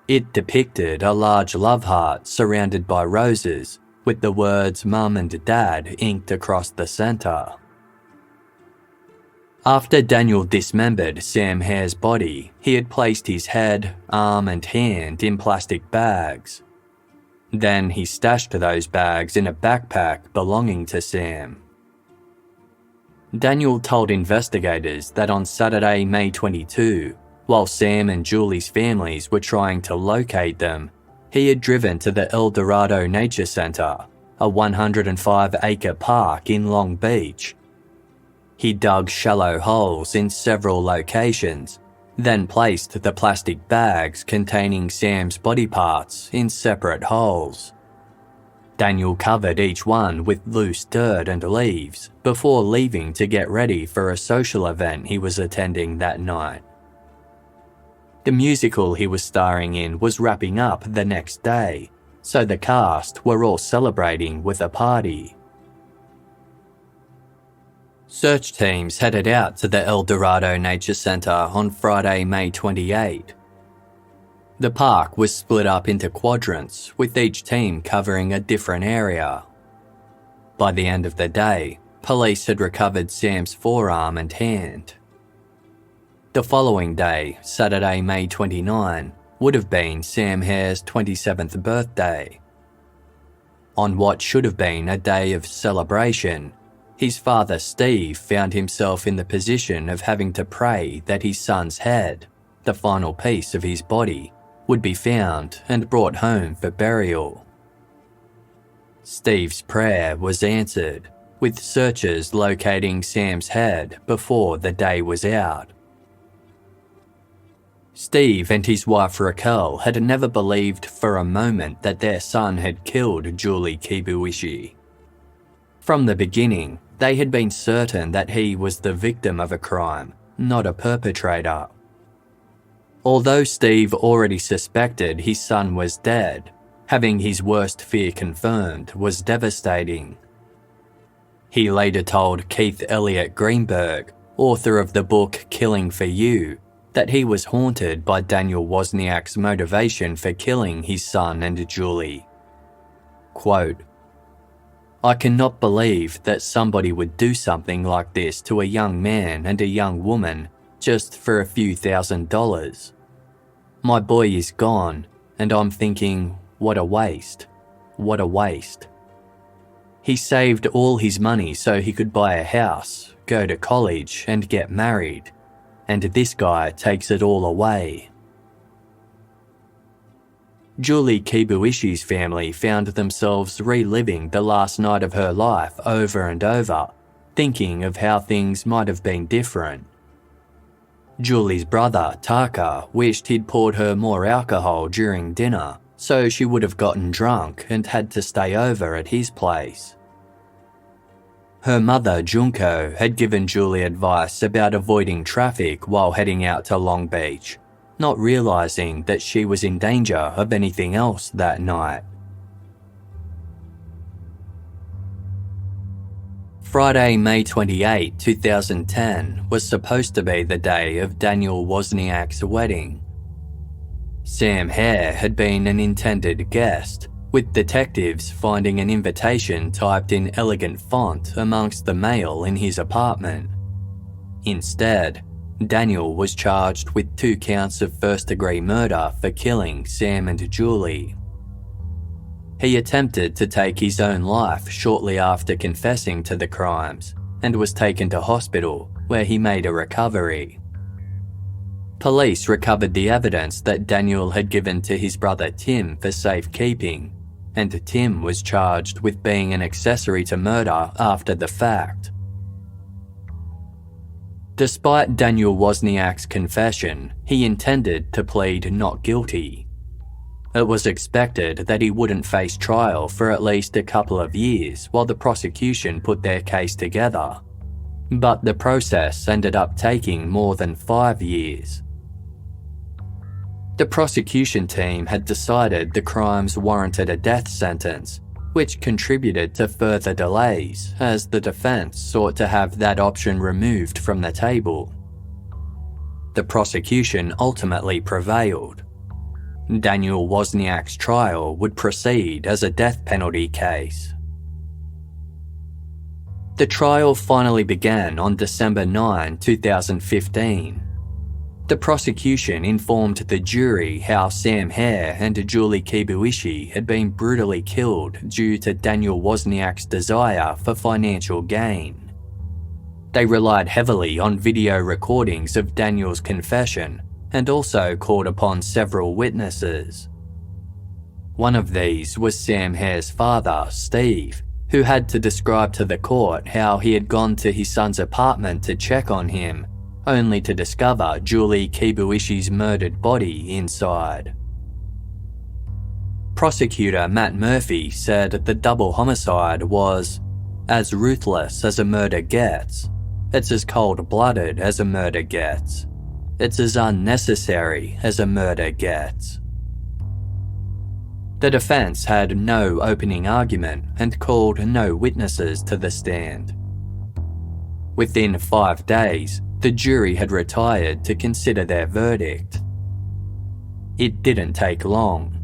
Speaker 1: It depicted a large love heart surrounded by roses, with the words Mum and Dad inked across the centre. After Daniel dismembered Sam Herr's body, he had placed his head, arm and hand in plastic bags. Then he stashed those bags in a backpack belonging to Sam. Daniel told investigators that on Saturday, May 22, while Sam and Julie's families were trying to locate them, he had driven to the El Dorado Nature Center, a 105-acre park in Long Beach. He dug shallow holes in several locations, then placed the plastic bags containing Sam's body parts in separate holes. Daniel covered each one with loose dirt and leaves before leaving to get ready for a social event he was attending that night. The musical he was starring in was wrapping up the next day, so the cast were all celebrating with a party. Search teams headed out to the El Dorado Nature Center on Friday, May 28. The park was split up into quadrants, with each team covering a different area. By the end of the day, police had recovered Sam's forearm and hand. The following day, Saturday, May 29, would have been Sam Herr's 27th birthday. On what should have been a day of celebration, his father Steve found himself in the position of having to pray that his son's head, the final piece of his body, would be found and brought home for burial. Steve's prayer was answered, with searchers locating Sam's head before the day was out. Steve and his wife Raquel had never believed for a moment that their son had killed Julie Kibuishi. From the beginning, they had been certain that he was the victim of a crime, not a perpetrator. Although Steve already suspected his son was dead, having his worst fear confirmed was devastating. He later told Keith Elliott Greenberg, author of the book Killing for You, that he was haunted by Daniel Wozniak's motivation for killing his son and Julie. Quote, "I cannot believe that somebody would do something like this to a young man and a young woman just for a few $1,000s. My boy is gone, and I'm thinking, what a waste, what a waste. He saved all his money so he could buy a house, go to college, and get married, and this guy takes it all away." Julie Kibuishi's family found themselves reliving the last night of her life over and over, thinking of how things might have been different. Julie's brother, Taka, wished he'd poured her more alcohol during dinner, so she would have gotten drunk and had to stay over at his place. Her mother, Junko, had given Julie advice about avoiding traffic while heading out to Long Beach, not realizing that she was in danger of anything else that night. Friday, May 28, 2010 was supposed to be the day of Daniel Wozniak's wedding. Sam Herr had been an intended guest, with detectives finding an invitation typed in elegant font amongst the mail in his apartment. Instead, Daniel was charged with 2 counts of first-degree murder for killing Sam and Julie. He attempted to take his own life shortly after confessing to the crimes and was taken to hospital, where he made a recovery. Police recovered the evidence that Daniel had given to his brother Tim for safekeeping, and Tim was charged with being an accessory to murder after the fact. Despite Daniel Wozniak's confession, he intended to plead not guilty. It was expected that he wouldn't face trial for at least a couple of years while the prosecution put their case together, but the process ended up taking more than 5 years. The prosecution team had decided the crimes warranted a death sentence, which contributed to further delays as the defense sought to have that option removed from the table. The prosecution ultimately prevailed. Daniel Wozniak's trial would proceed as a death penalty case. The trial finally began on December 9, 2015. The prosecution informed the jury how Sam Herr and Julie Kibuishi had been brutally killed due to Daniel Wozniak's desire for financial gain. They relied heavily on video recordings of Daniel's confession and also called upon several witnesses. One of these was Sam Herr's father, Steve, who had to describe to the court how he had gone to his son's apartment to check on him, only to discover Julie Kibuishi's murdered body inside. Prosecutor Matt Murphy said the double homicide was as ruthless as a murder gets. It's as cold-blooded as a murder gets. It's as unnecessary as a murder gets. The defense had no opening argument and called no witnesses to the stand. Within 5 days, the jury had retired to consider their verdict. It didn't take long.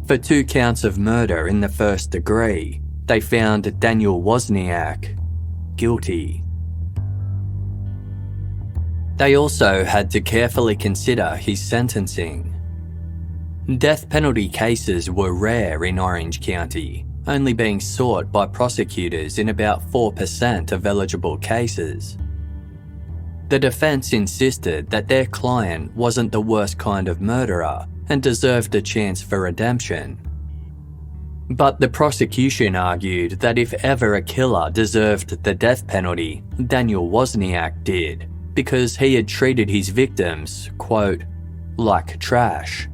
Speaker 1: For 2 counts of murder in the first degree, they found Daniel Wozniak guilty. They also had to carefully consider his sentencing. Death penalty cases were rare in Orange County, only being sought by prosecutors in about 4% of eligible cases. The defense insisted that their client wasn't the worst kind of murderer and deserved a chance for redemption. But the prosecution argued that if ever a killer deserved the death penalty, Daniel Wozniak did, because he had treated his victims, quote, like trash.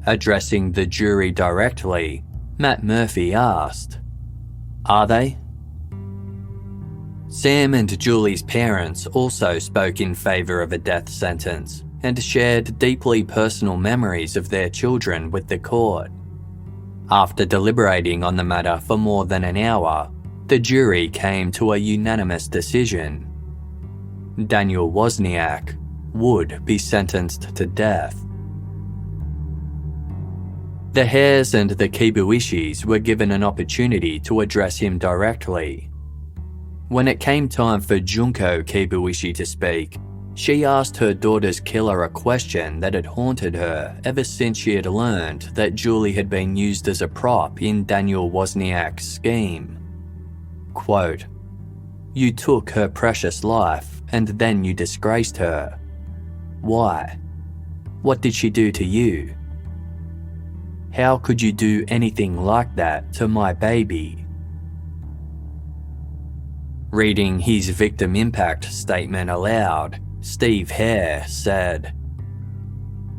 Speaker 1: Addressing the jury directly, Matt Murphy asked, "Are they?" Sam and Julie's parents also spoke in favour of a death sentence and shared deeply personal memories of their children with the court. After deliberating on the matter for more than an hour, the jury came to a unanimous decision. Daniel Wozniak would be sentenced to death. The Herrs and the Kibuishis were given an opportunity to address him directly. When it came time for Junko Kibuishi to speak, she asked her daughter's killer a question that had haunted her ever since she had learned that Julie had been used as a prop in Daniel Wozniak's scheme. Quote, "You took her precious life and then you disgraced her. Why? What did she do to you? How could you do anything like that to my baby?" Reading his victim impact statement aloud, Steve Herr said,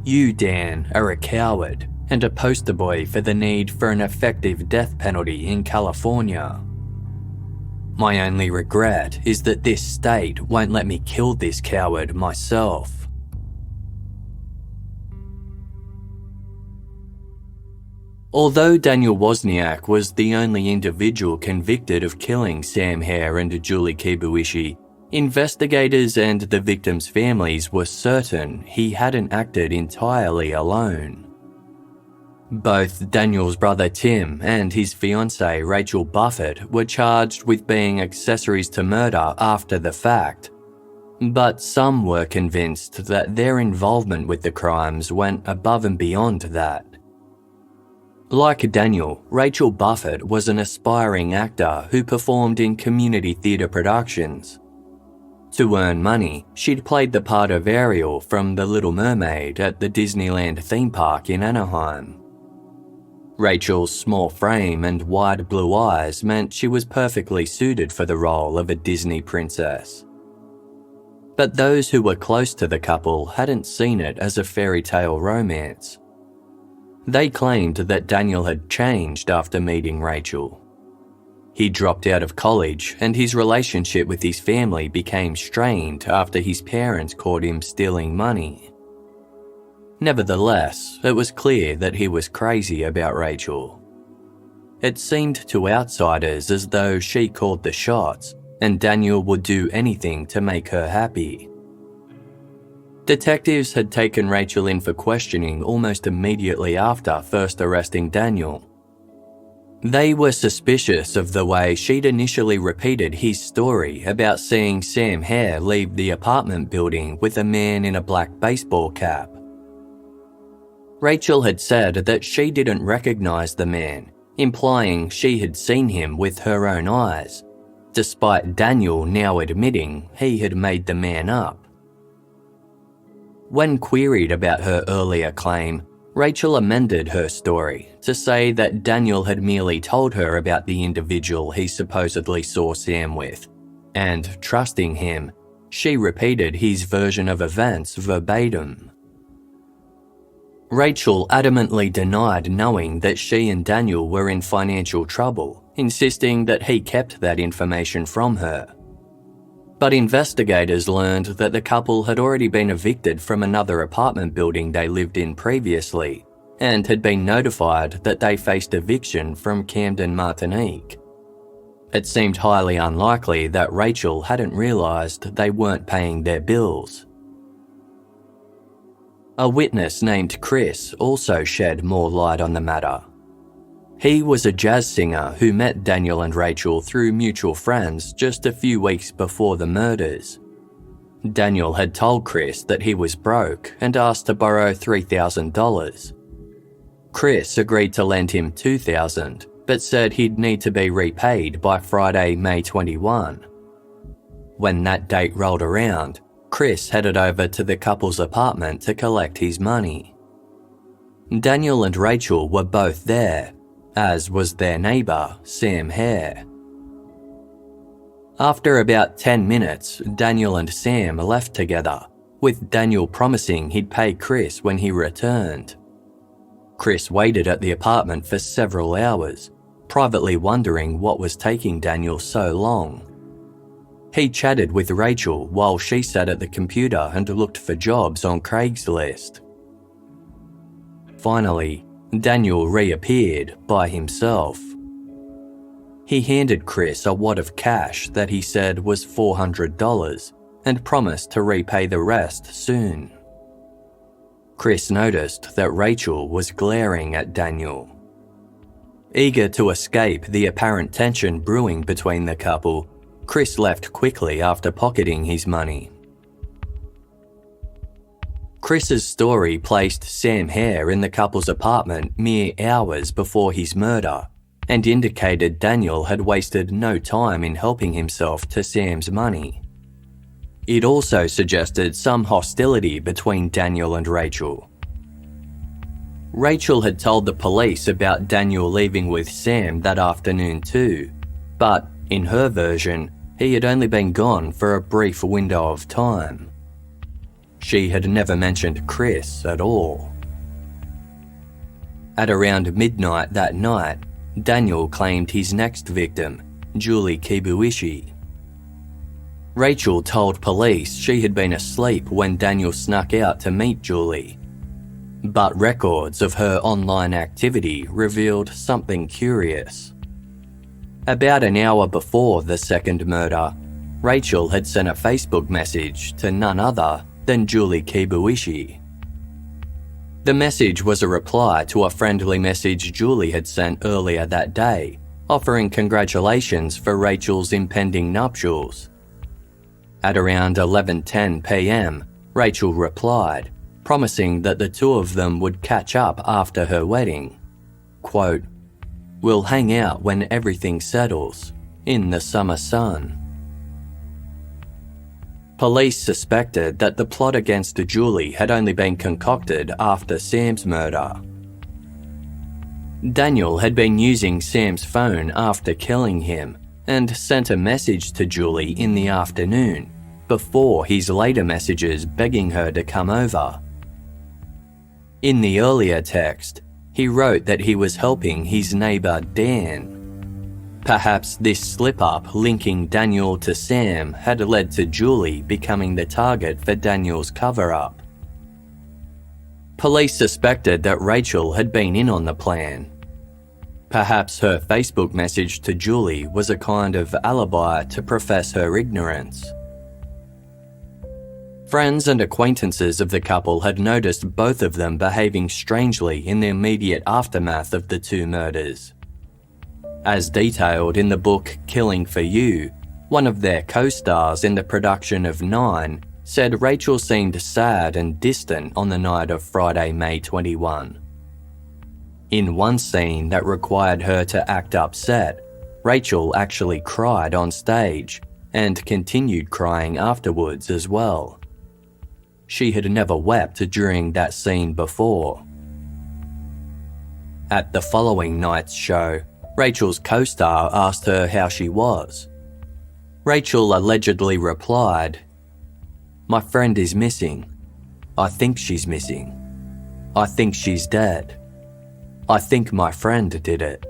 Speaker 1: "You, Dan, are a coward and a poster boy for the need for an effective death penalty in California. My only regret is that this state won't let me kill this coward myself." Although Daniel Wozniak was the only individual convicted of killing Sam Herr and Julie Kibuishi, investigators and the victims' families were certain he hadn't acted entirely alone. Both Daniel's brother Tim and his fiancée Rachel Buffett were charged with being accessories to murder after the fact, but some were convinced that their involvement with the crimes went above and beyond that. Like Daniel, Rachel Buffett was an aspiring actor who performed in community theatre productions. To earn money, she'd played the part of Ariel from The Little Mermaid at the Disneyland theme park in Anaheim. Rachel's small frame and wide blue eyes meant she was perfectly suited for the role of a Disney princess. But those who were close to the couple hadn't seen it as a fairy tale romance. They claimed that Daniel had changed after meeting Rachel. He dropped out of college and his relationship with his family became strained after his parents caught him stealing money. Nevertheless, it was clear that he was crazy about Rachel. It seemed to outsiders as though she called the shots and Daniel would do anything to make her happy. Detectives had taken Rachel in for questioning almost immediately after first arresting Daniel. They were suspicious of the way she'd initially repeated his story about seeing Sam Herr leave the apartment building with a man in a black baseball cap. Rachel had said that she didn't recognize the man, implying she had seen him with her own eyes, despite Daniel now admitting he had made the man up. When queried about her earlier claim, Rachel amended her story to say that Daniel had merely told her about the individual he supposedly saw Sam with, and trusting him, she repeated his version of events verbatim. Rachel adamantly denied knowing that she and Daniel were in financial trouble, insisting that he kept that information from her. But investigators learned that the couple had already been evicted from another apartment building they lived in previously and had been notified that they faced eviction from Camden, Martinique. It seemed highly unlikely that Rachel hadn't realised they weren't paying their bills. A witness named Chris also shed more light on the matter. He was a jazz singer who met Daniel and Rachel through mutual friends just a few weeks before the murders. Daniel had told Chris that he was broke and asked to borrow $3,000. Chris agreed to lend him $2,000, but said he'd need to be repaid by Friday, May 21. When that date rolled around, Chris headed over to the couple's apartment to collect his money. Daniel and Rachel were both there, as was their neighbour, Sam Herr. After about 10 minutes, Daniel and Sam left together, with Daniel promising he'd pay Chris when he returned. Chris waited at the apartment for several hours, privately wondering what was taking Daniel so long. He chatted with Rachel while she sat at the computer and looked for jobs on Craigslist. Finally, Daniel reappeared by himself. He handed Chris a wad of cash that he said was $400 and promised to repay the rest soon. Chris noticed that Rachel was glaring at Daniel. Eager to escape the apparent tension brewing between the couple, Chris left quickly after pocketing his money. Chris's story placed Sam Herr in the couple's apartment mere hours before his murder and indicated Daniel had wasted no time in helping himself to Sam's money. It also suggested some hostility between Daniel and Rachel. Rachel had told the police about Daniel leaving with Sam that afternoon too, but in her version, he had only been gone for a brief window of time. She had never mentioned Chris at all. At around midnight that night, Daniel claimed his next victim, Julie Kibuishi. Rachel told police she had been asleep when Daniel snuck out to meet Julie. But records of her online activity revealed something curious. About an hour before the second murder, Rachel had sent a Facebook message to none other than Julie Kibuishi. The message was a reply to a friendly message Julie had sent earlier that day, offering congratulations for Rachel's impending nuptials. At around 11:10 p.m, Rachel replied, promising that the two of them would catch up after her wedding. Quote, "We'll hang out when everything settles, in the summer sun." Police suspected that the plot against Julie had only been concocted after Sam's murder. Daniel had been using Sam's phone after killing him and sent a message to Julie in the afternoon, before his later messages begging her to come over. In the earlier text, he wrote that he was helping his neighbour Dan. Perhaps this slip-up linking Daniel to Sam had led to Julie becoming the target for Daniel's cover-up. Police suspected that Rachel had been in on the plan. Perhaps her Facebook message to Julie was a kind of alibi to profess her ignorance. Friends and acquaintances of the couple had noticed both of them behaving strangely in the immediate aftermath of the two murders. As detailed in the book Killing for You, one of their co-stars in the production of 9 said Rachel seemed sad and distant on the night of Friday, May 21. In one scene that required her to act upset, Rachel actually cried on stage and continued crying afterwards as well. She had never wept during that scene before. At the following night's show, Rachel's co-star asked her how she was. Rachel allegedly replied, My friend is missing. I think she's missing. I think she's dead. I think my friend did it.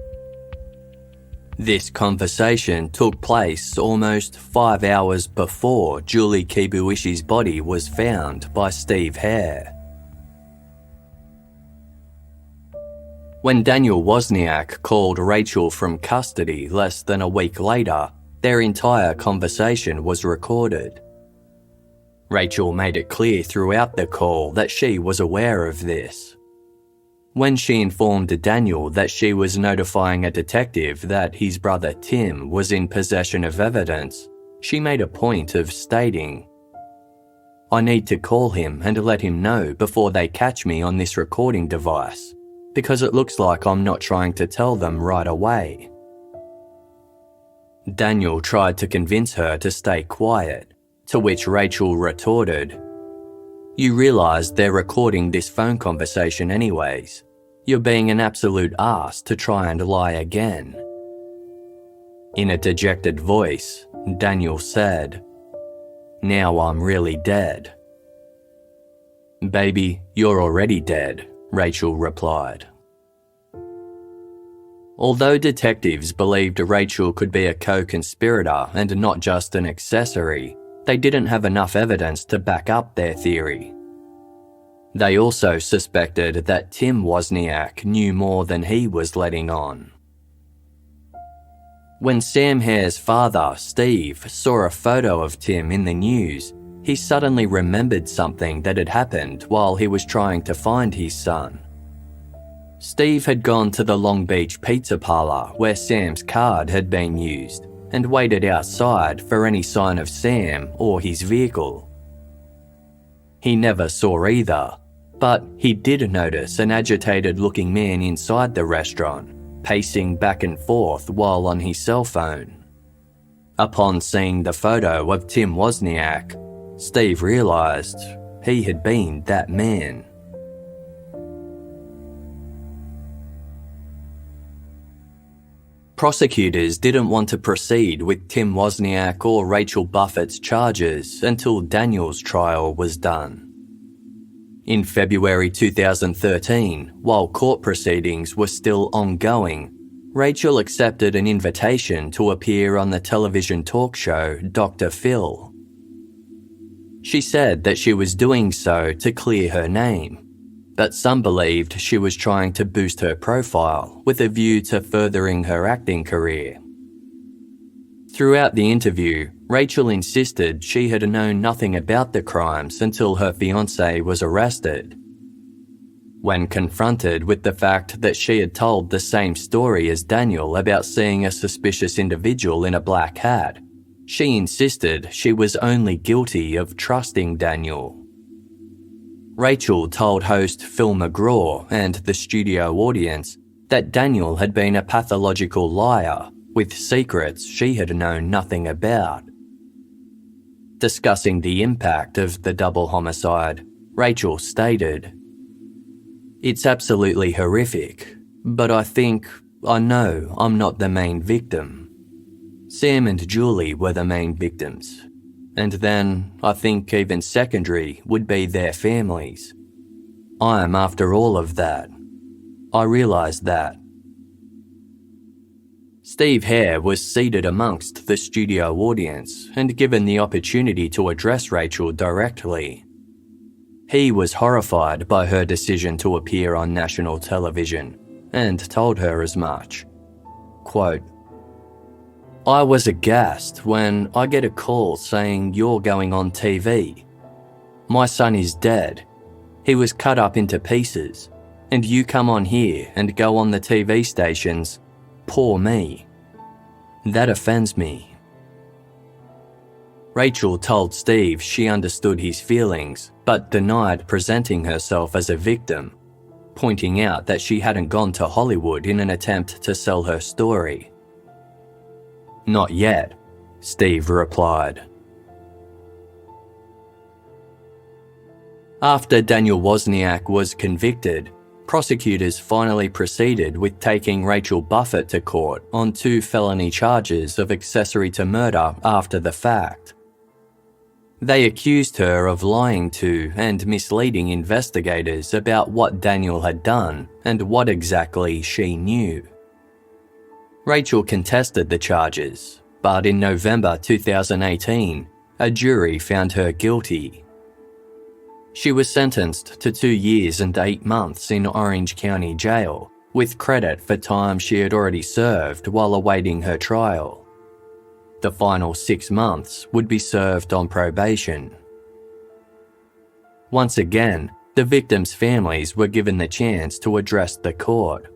Speaker 1: This conversation took place almost 5 hours before Julie Kibuishi's body was found by Steve Herr. When Daniel Wozniak called Rachel from custody less than a week later, their entire conversation was recorded. Rachel made it clear throughout the call that she was aware of this. When she informed Daniel that she was notifying a detective that his brother Tim was in possession of evidence, she made a point of stating, "I need to call him and let him know before they catch me on this recording device, because it looks like I'm not trying to tell them right away." Daniel tried to convince her to stay quiet, to which Rachel retorted, "You realise they're recording this phone conversation anyways. You're being an absolute arse to try and lie again." In a dejected voice, Daniel said, "Now I'm really dead." "Baby, you're already dead," Rachel replied. Although detectives believed Rachel could be a co-conspirator and not just an accessory, they didn't have enough evidence to back up their theory. They also suspected that Tim Wozniak knew more than he was letting on. When Sam Herr's father, Steve, saw a photo of Tim in the news, he suddenly remembered something that had happened while he was trying to find his son. Steve had gone to the Long Beach pizza parlor where Sam's card had been used and waited outside for any sign of Sam or his vehicle. He never saw either, but he did notice an agitated-looking man inside the restaurant, pacing back and forth while on his cell phone. Upon seeing the photo of Tim Wozniak, Steve realised he had been that man. Prosecutors didn't want to proceed with Tim Wozniak or Rachel Buffett's charges until Daniel's trial was done. In February 2013, while court proceedings were still ongoing, Rachel accepted an invitation to appear on the television talk show Dr. Phil. She said that she was doing so to clear her name, but some believed she was trying to boost her profile with a view to furthering her acting career. Throughout the interview, Rachel insisted she had known nothing about the crimes until her fiancé was arrested. When confronted with the fact that she had told the same story as Daniel about seeing a suspicious individual in a black hat, she insisted she was only guilty of trusting Daniel. Rachel told host Phil McGraw and the studio audience that Daniel had been a pathological liar with secrets she had known nothing about. Discussing the impact of the double homicide, Rachel stated, "It's absolutely horrific, but I know I'm not the main victim. Sam and Julie were the main victims. And then, I think even secondary would be their families. I'm after all of that. I realised that." Steve Herr was seated amongst the studio audience and given the opportunity to address Rachel directly. He was horrified by her decision to appear on national television and told her as much. Quote, "I was aghast when I get a call saying you're going on TV. My son is dead. He was cut up into pieces, and you come on here and go on the TV stations. Poor me. That offends me." Rachel told Steve she understood his feelings, but denied presenting herself as a victim, pointing out that she hadn't gone to Hollywood in an attempt to sell her story. "Not yet," Steve replied. After Daniel Wozniak was convicted, prosecutors finally proceeded with taking Rachel Buffett to court on 2 felony charges of accessory to murder after the fact. They accused her of lying to and misleading investigators about what Daniel had done and what exactly she knew. Rachel contested the charges, but in November 2018, a jury found her guilty. She was sentenced to 2 years and 8 months in Orange County Jail, with credit for time she had already served while awaiting her trial. The final 6 months would be served on probation. Once again, the victims' families were given the chance to address the court.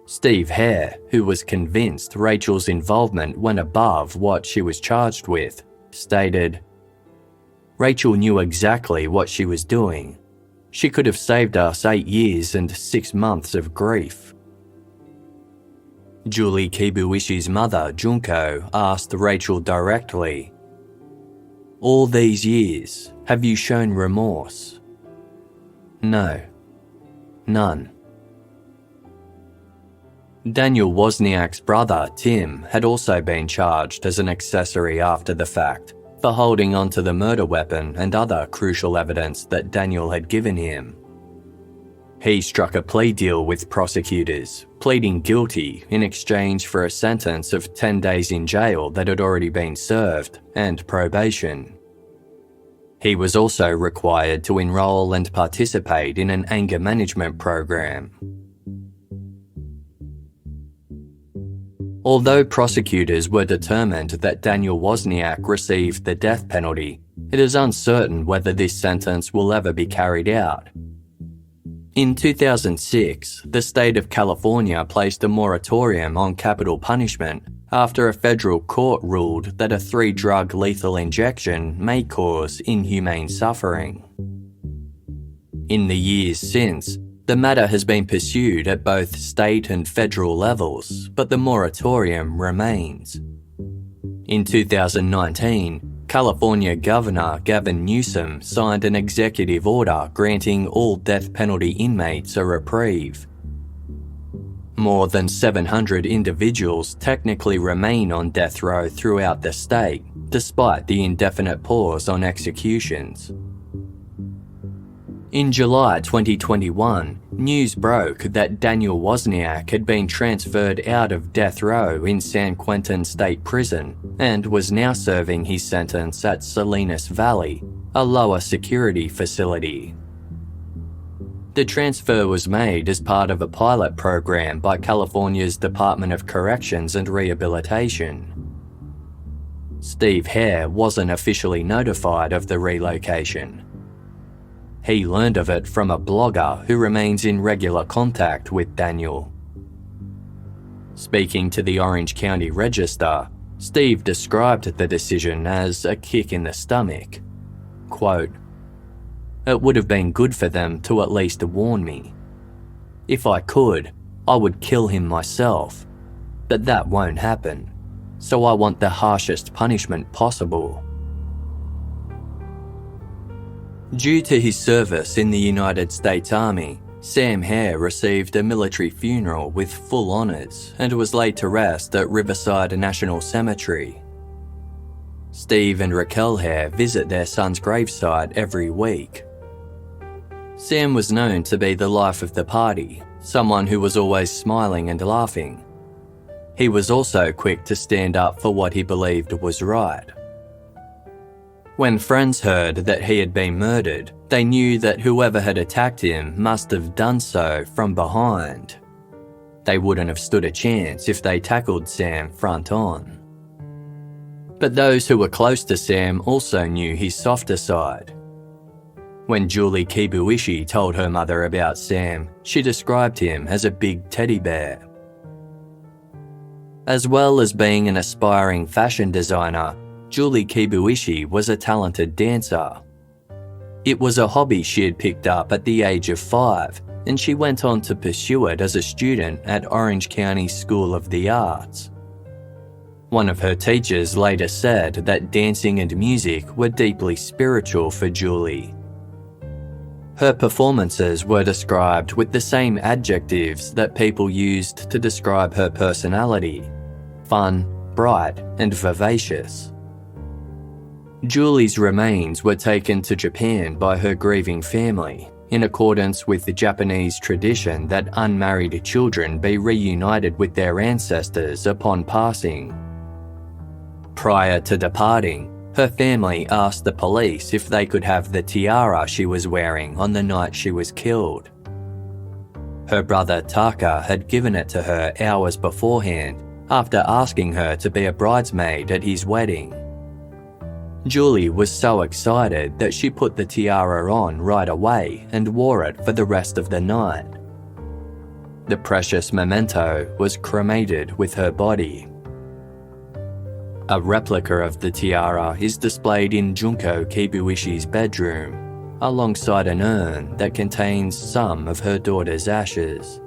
Speaker 1: Steve Herr, who was convinced Rachel's involvement went above what she was charged with, stated, "Rachel knew exactly what she was doing. She could have saved us 8 years and 6 months of grief." Julie Kibuishi's mother, Junko, asked Rachel directly, "All these years, have you shown remorse?" "No. None." Daniel Wozniak's brother, Tim, had also been charged as an accessory after the fact for holding onto the murder weapon and other crucial evidence that Daniel had given him. He struck a plea deal with prosecutors, pleading guilty in exchange for a sentence of 10 days in jail that had already been served and probation. He was also required to enroll and participate in an anger management program. Although prosecutors were determined that Daniel Wozniak received the death penalty, it is uncertain whether this sentence will ever be carried out. In 2006, the state of California placed a moratorium on capital punishment after a federal court ruled that a 3-drug lethal injection may cause inhumane suffering. In the years since, the matter has been pursued at both state and federal levels, but the moratorium remains. In 2019, California Governor Gavin Newsom signed an executive order granting all death penalty inmates a reprieve. More than 700 individuals technically remain on death row throughout the state, despite the indefinite pause on executions. In July 2021, news broke that Daniel Wozniak had been transferred out of death row in San Quentin State Prison and was now serving his sentence at Salinas Valley, a lower security facility. The transfer was made as part of a pilot program by California's Department of Corrections and Rehabilitation. Steve Herr wasn't officially notified of the relocation. He learned of it from a blogger who remains in regular contact with Daniel. Speaking to the Orange County Register, Steve described the decision as a kick in the stomach. Quote, "It would have been good for them to at least warn me. If I could, I would kill him myself, but that won't happen, so I want the harshest punishment possible." Due to his service in the United States Army, Sam Herr received a military funeral with full honours and was laid to rest at Riverside National Cemetery. Steve and Raquel Herr visit their son's gravesite every week. Sam was known to be the life of the party, someone who was always smiling and laughing. He was also quick to stand up for what he believed was right. When friends heard that he had been murdered, they knew that whoever had attacked him must have done so from behind. They wouldn't have stood a chance if they tackled Sam front on. But those who were close to Sam also knew his softer side. When Julie Kibuishi told her mother about Sam, she described him as a big teddy bear. As well as being an aspiring fashion designer, Julie Kibuishi was a talented dancer. It was a hobby she had picked up at the age of 5, and she went on to pursue it as a student at Orange County School of the Arts. One of her teachers later said that dancing and music were deeply spiritual for Julie. Her performances were described with the same adjectives that people used to describe her personality: fun, bright, and vivacious. Julie's remains were taken to Japan by her grieving family, in accordance with the Japanese tradition that unmarried children be reunited with their ancestors upon passing. Prior to departing, her family asked the police if they could have the tiara she was wearing on the night she was killed. Her brother Taka had given it to her hours beforehand, after asking her to be a bridesmaid at his wedding. Julie was so excited that she put the tiara on right away and wore it for the rest of the night. The precious memento was cremated with her body. A replica of the tiara is displayed in Junko Kibuishi's bedroom, alongside an urn that contains some of her daughter's ashes.